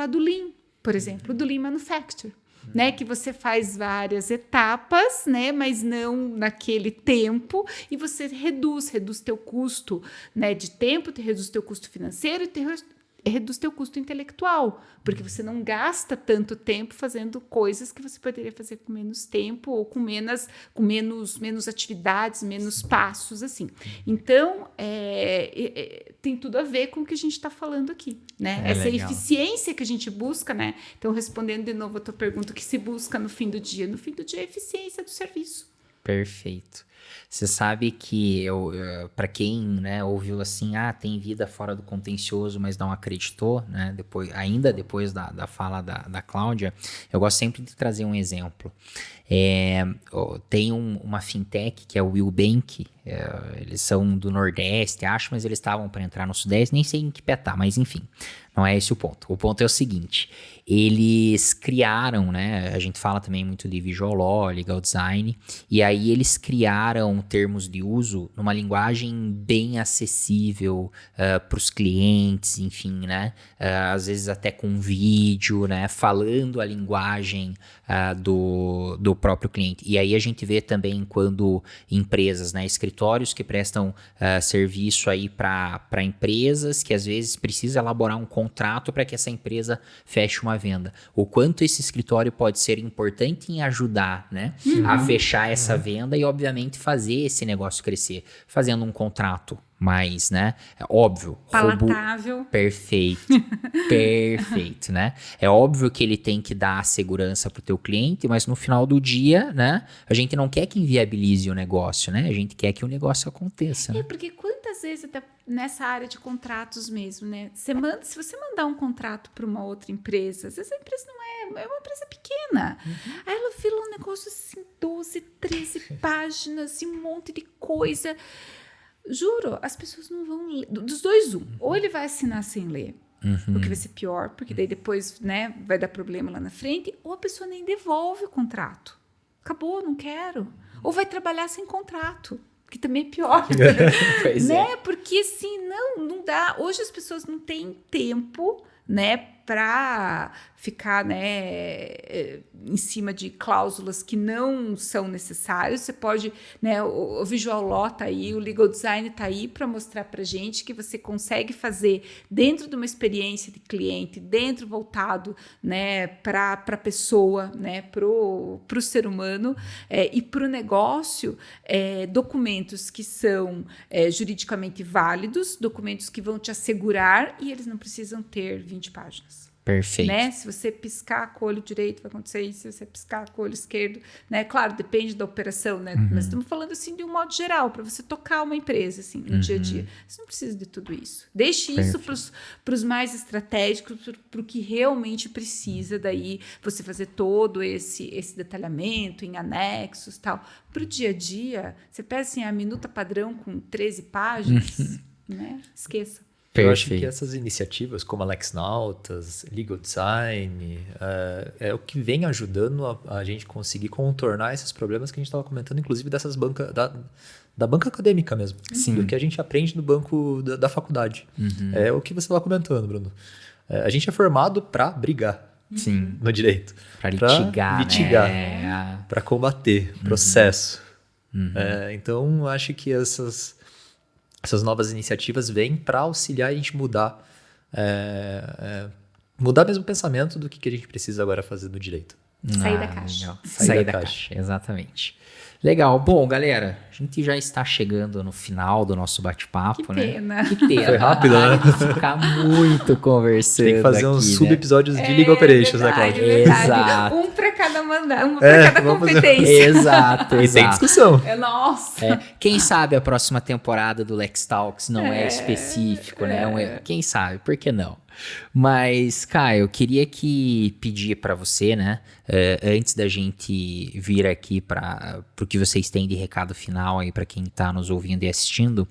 do Lean, por exemplo, do Lean Manufacturing. Né, que você faz várias etapas, né, mas não naquele tempo, e você reduz teu custo, né, de tempo, reduz teu custo financeiro e reduz teu custo intelectual, porque você não gasta tanto tempo fazendo coisas que você poderia fazer com menos tempo ou com menos atividades, menos passos, assim. Então, tem tudo a ver com o que a gente está falando aqui, né? Essa legal. Eficiência que a gente busca, né? Então, respondendo de novo a tua pergunta, o que se busca no fim do dia? No fim do dia, a eficiência do serviço. Perfeito. Você sabe que para quem, né, ouviu assim, tem vida fora do contencioso, mas não acreditou, né, depois da fala da Cláudia, eu gosto sempre de trazer um exemplo. Tem uma fintech que é o Willbank, eles são do Nordeste, acho, mas eles estavam para entrar no Sudeste, nem sei em que pé tá, mas enfim, não é esse o ponto. O ponto é o seguinte, eles criaram, né, a gente fala também muito de Visual Law, Legal Design, e aí eles criaram termos de uso numa linguagem bem acessível para os clientes, enfim, né, às vezes até com vídeo, né, falando a linguagem do próprio cliente. E aí a gente vê também quando empresas, né, escritórios que prestam serviço aí para empresas que às vezes precisa elaborar um contrato para que essa empresa feche uma venda. O quanto esse escritório pode ser importante em ajudar, né, a fechar essa venda e obviamente fazer esse negócio crescer, fazendo um contrato mais, né, óbvio, palatável. Perfeito, né? É óbvio que ele tem que dar a segurança pro teu cliente, mas no final do dia, né, a gente não quer que inviabilize o negócio, né? A gente quer que o negócio aconteça. Né? Porque quantas vezes, até nessa área de contratos mesmo, né? Se você mandar um contrato para uma outra empresa, às vezes a empresa não é uma empresa pequena. Aí ela vira um negócio assim, 12, 13 páginas e um monte de coisa. Juro, as pessoas não vão ler. Dos dois, ou ele vai assinar sem ler, o que vai ser pior, porque daí depois, né, vai dar problema lá na frente, ou a pessoa nem devolve o contrato. Acabou, não quero. Ou vai trabalhar sem contrato, que também é pior. Pois né? Porque assim, não dá. Hoje as pessoas não têm tempo, né, para ficar, né, em cima de cláusulas que não são necessárias. Você pode, né, o Visual Law tá aí, o Legal Design tá aí para mostrar para gente que você consegue fazer dentro de uma experiência de cliente, dentro voltado, né, para a pessoa, né, pro ser humano e pro negócio, documentos que são juridicamente válidos, documentos que vão te assegurar e eles não precisam ter 20 páginas. Perfeito. Né? Se você piscar com o olho direito, vai acontecer isso. Se você piscar com o olho esquerdo, né? Claro, depende da operação, né? Mas estamos falando assim de um modo geral, para você tocar uma empresa assim, no dia a dia. Você não precisa de tudo isso. Deixe isso para os mais estratégicos, para o que realmente precisa. Daí você fazer todo esse detalhamento em anexos e tal. Para o dia a dia, você pega assim, a minuta padrão com 13 páginas, né? Esqueça. Eu acho que essas iniciativas como a LexNautas, Legal Design, é o que vem ajudando a gente conseguir contornar esses problemas que a gente estava comentando, inclusive dessas bancas, da banca acadêmica mesmo. Sim. Do que a gente aprende no banco da faculdade. É o que você estava comentando, Bruno. A gente é formado para brigar. Sim. No direito. Para litigar, né? Para combater, processo. Então, acho que essas novas iniciativas vêm para auxiliar a gente mudar mesmo o pensamento do que a gente precisa agora fazer no direito. Sair da caixa. Legal. Sair da caixa, exatamente. Legal. Bom, galera, a gente já está chegando no final do nosso bate-papo, né? Que pena. Foi rápido, né? Ficar muito conversando. Tem que fazer uns sub-episódios de Legal Operations, né, Cláudia? Exato. Um para cada mandar, uma para cada competência. Exato. E tem discussão. Nossa. Quem sabe a próxima temporada do Lex Talks não é específico, né? Quem sabe? Por que não? Mas, Caio, eu queria pedir para você, né, antes da gente vir aqui para o que vocês têm de recado final aí para quem está nos ouvindo e assistindo,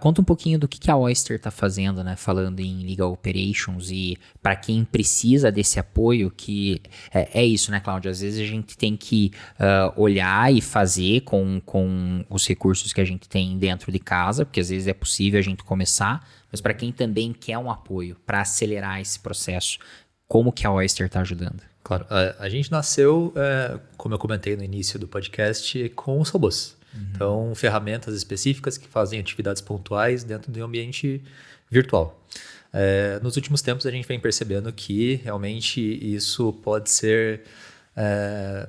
conta um pouquinho do que a Oyster está fazendo, né, falando em Legal Operations e para quem precisa desse apoio, que é isso, né, Cláudia? Às vezes a gente tem que olhar e fazer com os recursos que a gente tem dentro de casa, porque às vezes é possível a gente começar, mas para quem também quer um apoio para acelerar esse processo, como que a Oyster está ajudando? Claro, a gente nasceu, como eu comentei no início do podcast, com os robôs. Então, ferramentas específicas que fazem atividades pontuais dentro de um ambiente virtual. Nos últimos tempos, a gente vem percebendo que realmente isso pode ser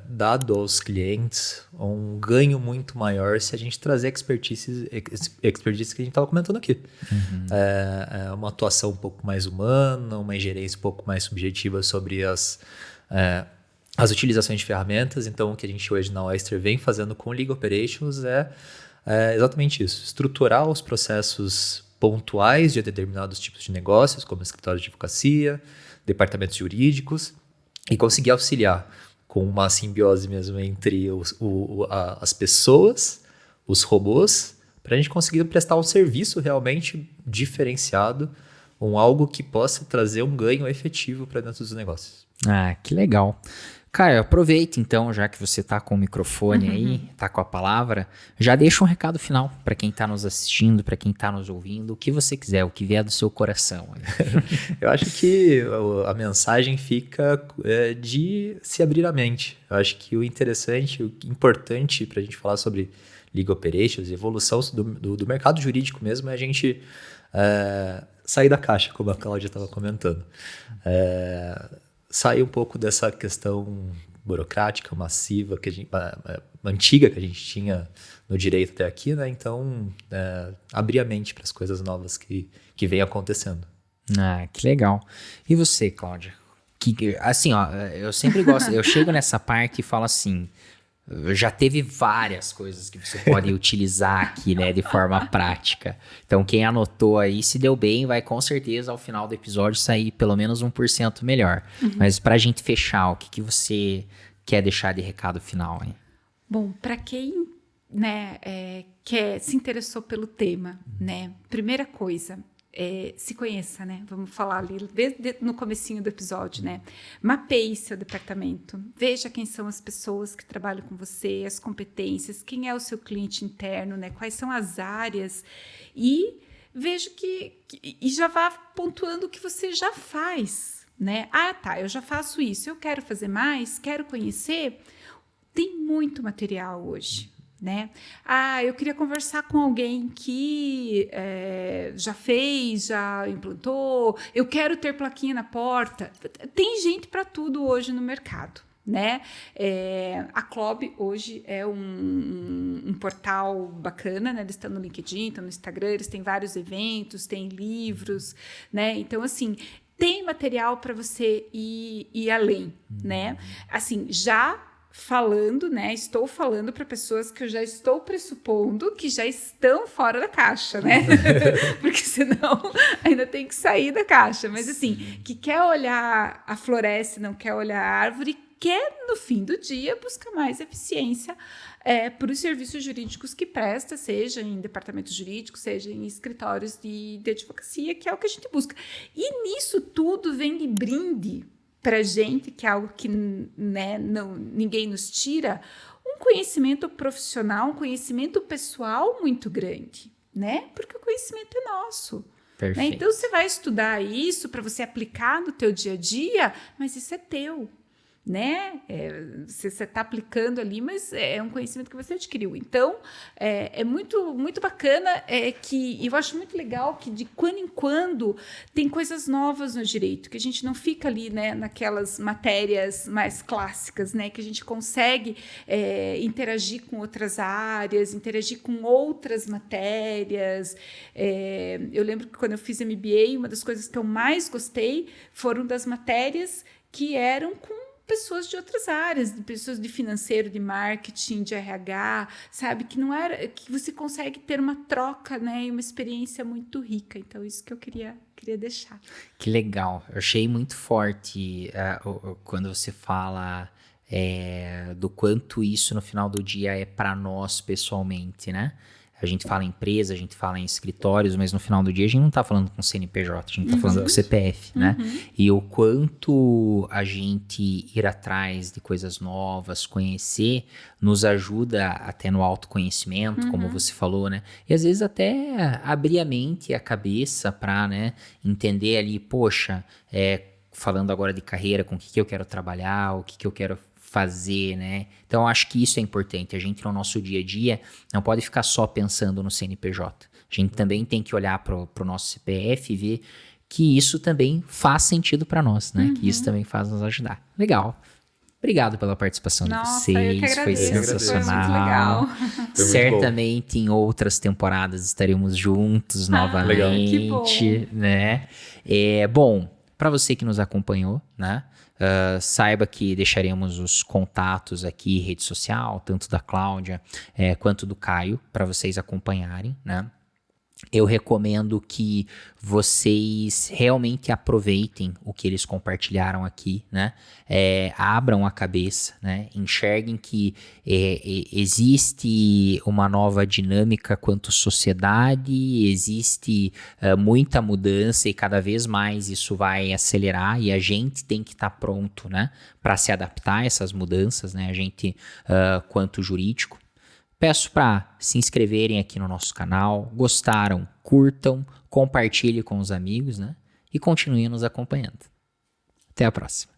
dado aos clientes um ganho muito maior se a gente trazer expertise que a gente estava comentando aqui. Uma atuação um pouco mais humana, uma ingerência um pouco mais subjetiva sobre as utilizações de ferramentas. Então, o que a gente hoje na Oyster vem fazendo com o Legal Operations é exatamente isso. Estruturar os processos pontuais de determinados tipos de negócios, como escritórios de advocacia, departamentos jurídicos, e conseguir auxiliar com uma simbiose mesmo entre as pessoas, os robôs, para a gente conseguir prestar um serviço realmente diferenciado, algo que possa trazer um ganho efetivo para dentro dos negócios. Ah, que legal. Caio, aproveita então, já que você tá com o microfone aí, tá com a palavra, já deixa um recado final para quem tá nos assistindo, para quem tá nos ouvindo, o que você quiser, o que vier do seu coração. Eu acho que a mensagem fica de se abrir a mente. Eu acho que o interessante, o importante para a gente falar sobre Legal Operations, evolução do mercado jurídico mesmo, é a gente sair da caixa, como a Cláudia estava comentando. Sair um pouco dessa questão burocrática, massiva, antiga que a gente tinha no direito até aqui, né? Então, abrir a mente para as coisas novas que vem acontecendo. Ah, que legal. E você, Cláudia? Assim, ó, eu sempre gosto, eu chego nessa parte e falo assim, já teve várias coisas que você pode utilizar aqui, né, de forma prática. Então, quem anotou aí, se deu bem, vai com certeza ao final do episódio sair pelo menos 1% melhor. Mas pra gente fechar, o que você quer deixar de recado final aí? Bom, para quem, né, se interessou pelo tema, né, primeira coisa, se conheça, né? Vamos falar ali desde no comecinho do episódio, né? Mapeie seu departamento, veja quem são as pessoas que trabalham com você, as competências, quem é o seu cliente interno, né? Quais são as áreas e veja e já vá pontuando o que você já faz, né? Ah, tá, eu já faço isso, eu quero fazer mais, quero conhecer. Tem muito material hoje. Né? Ah, eu queria conversar com alguém que já fez, já implantou, eu quero ter plaquinha na porta. Tem gente para tudo hoje no mercado. Né? A Clob hoje é um portal bacana, né? Eles estão no LinkedIn, estão no Instagram, eles têm vários eventos, têm livros, né? Então, assim, tem material para você ir além, né? Assim, falando, né? Estou falando para pessoas que eu já estou pressupondo que já estão fora da caixa, né? Porque senão ainda tem que sair da caixa. Mas assim, que quer olhar a floresta, não quer olhar a árvore, quer no fim do dia buscar mais eficiência para os serviços jurídicos que presta, seja em departamentos jurídicos, seja em escritórios de advocacia, que é o que a gente busca. E nisso tudo vem de brinde para gente, que é algo que, né, ninguém nos tira, um conhecimento profissional, um conhecimento pessoal muito grande, né? Porque o conhecimento é nosso. Né? Então, você vai estudar isso para você aplicar no teu dia a dia, mas isso é teu. Né? Você está aplicando ali, mas é um conhecimento que você adquiriu. Então, é muito, muito bacana, que eu acho muito legal que de quando em quando tem coisas novas no direito, que a gente não fica ali, né, naquelas matérias mais clássicas, né, que a gente consegue interagir com outras áreas, interagir com outras matérias. Eu lembro que quando eu fiz MBA, uma das coisas que eu mais gostei foram das matérias que eram com pessoas de outras áreas, de pessoas de financeiro, de marketing, de RH, sabe? Que não era, que você consegue ter uma troca, né? E uma experiência muito rica. Então, isso que eu queria deixar. Que legal. Eu achei muito forte quando você fala do quanto isso no final do dia é para nós pessoalmente, né? A gente fala em empresa, a gente fala em escritórios, mas no final do dia a gente não está falando com CNPJ, a gente está falando com CPF, né? E o quanto a gente ir atrás de coisas novas, conhecer, nos ajuda até no autoconhecimento, como você falou, né? E às vezes até abrir a mente e a cabeça para, né, entender ali, poxa, falando agora de carreira, com o que eu quero trabalhar, o que eu quero fazer, né? Então, eu acho que isso é importante. A gente, no nosso dia a dia, não pode ficar só pensando no CNPJ. A gente também tem que olhar para o nosso CPF e ver que isso também faz sentido para nós, né? Que isso também faz nos ajudar. Legal. Obrigado pela participação de vocês. Eu que agradeço. Foi sensacional. Foi muito legal. Foi Certamente em outras temporadas estaremos juntos novamente, né? Bom, para você que nos acompanhou, né? Saiba que deixaremos os contatos aqui, rede social, tanto da Cláudia quanto do Caio, para vocês acompanharem, né? Eu recomendo que vocês realmente aproveitem o que eles compartilharam aqui, né? Abram a cabeça, né? Enxerguem que existe uma nova dinâmica quanto sociedade, existe muita mudança e cada vez mais isso vai acelerar e a gente tem que estar pronto, né? Para se adaptar a essas mudanças, né? A gente, quanto jurídico. Peço para se inscreverem aqui no nosso canal, gostaram, curtam, compartilhem com os amigos, né? E continuem nos acompanhando. Até a próxima.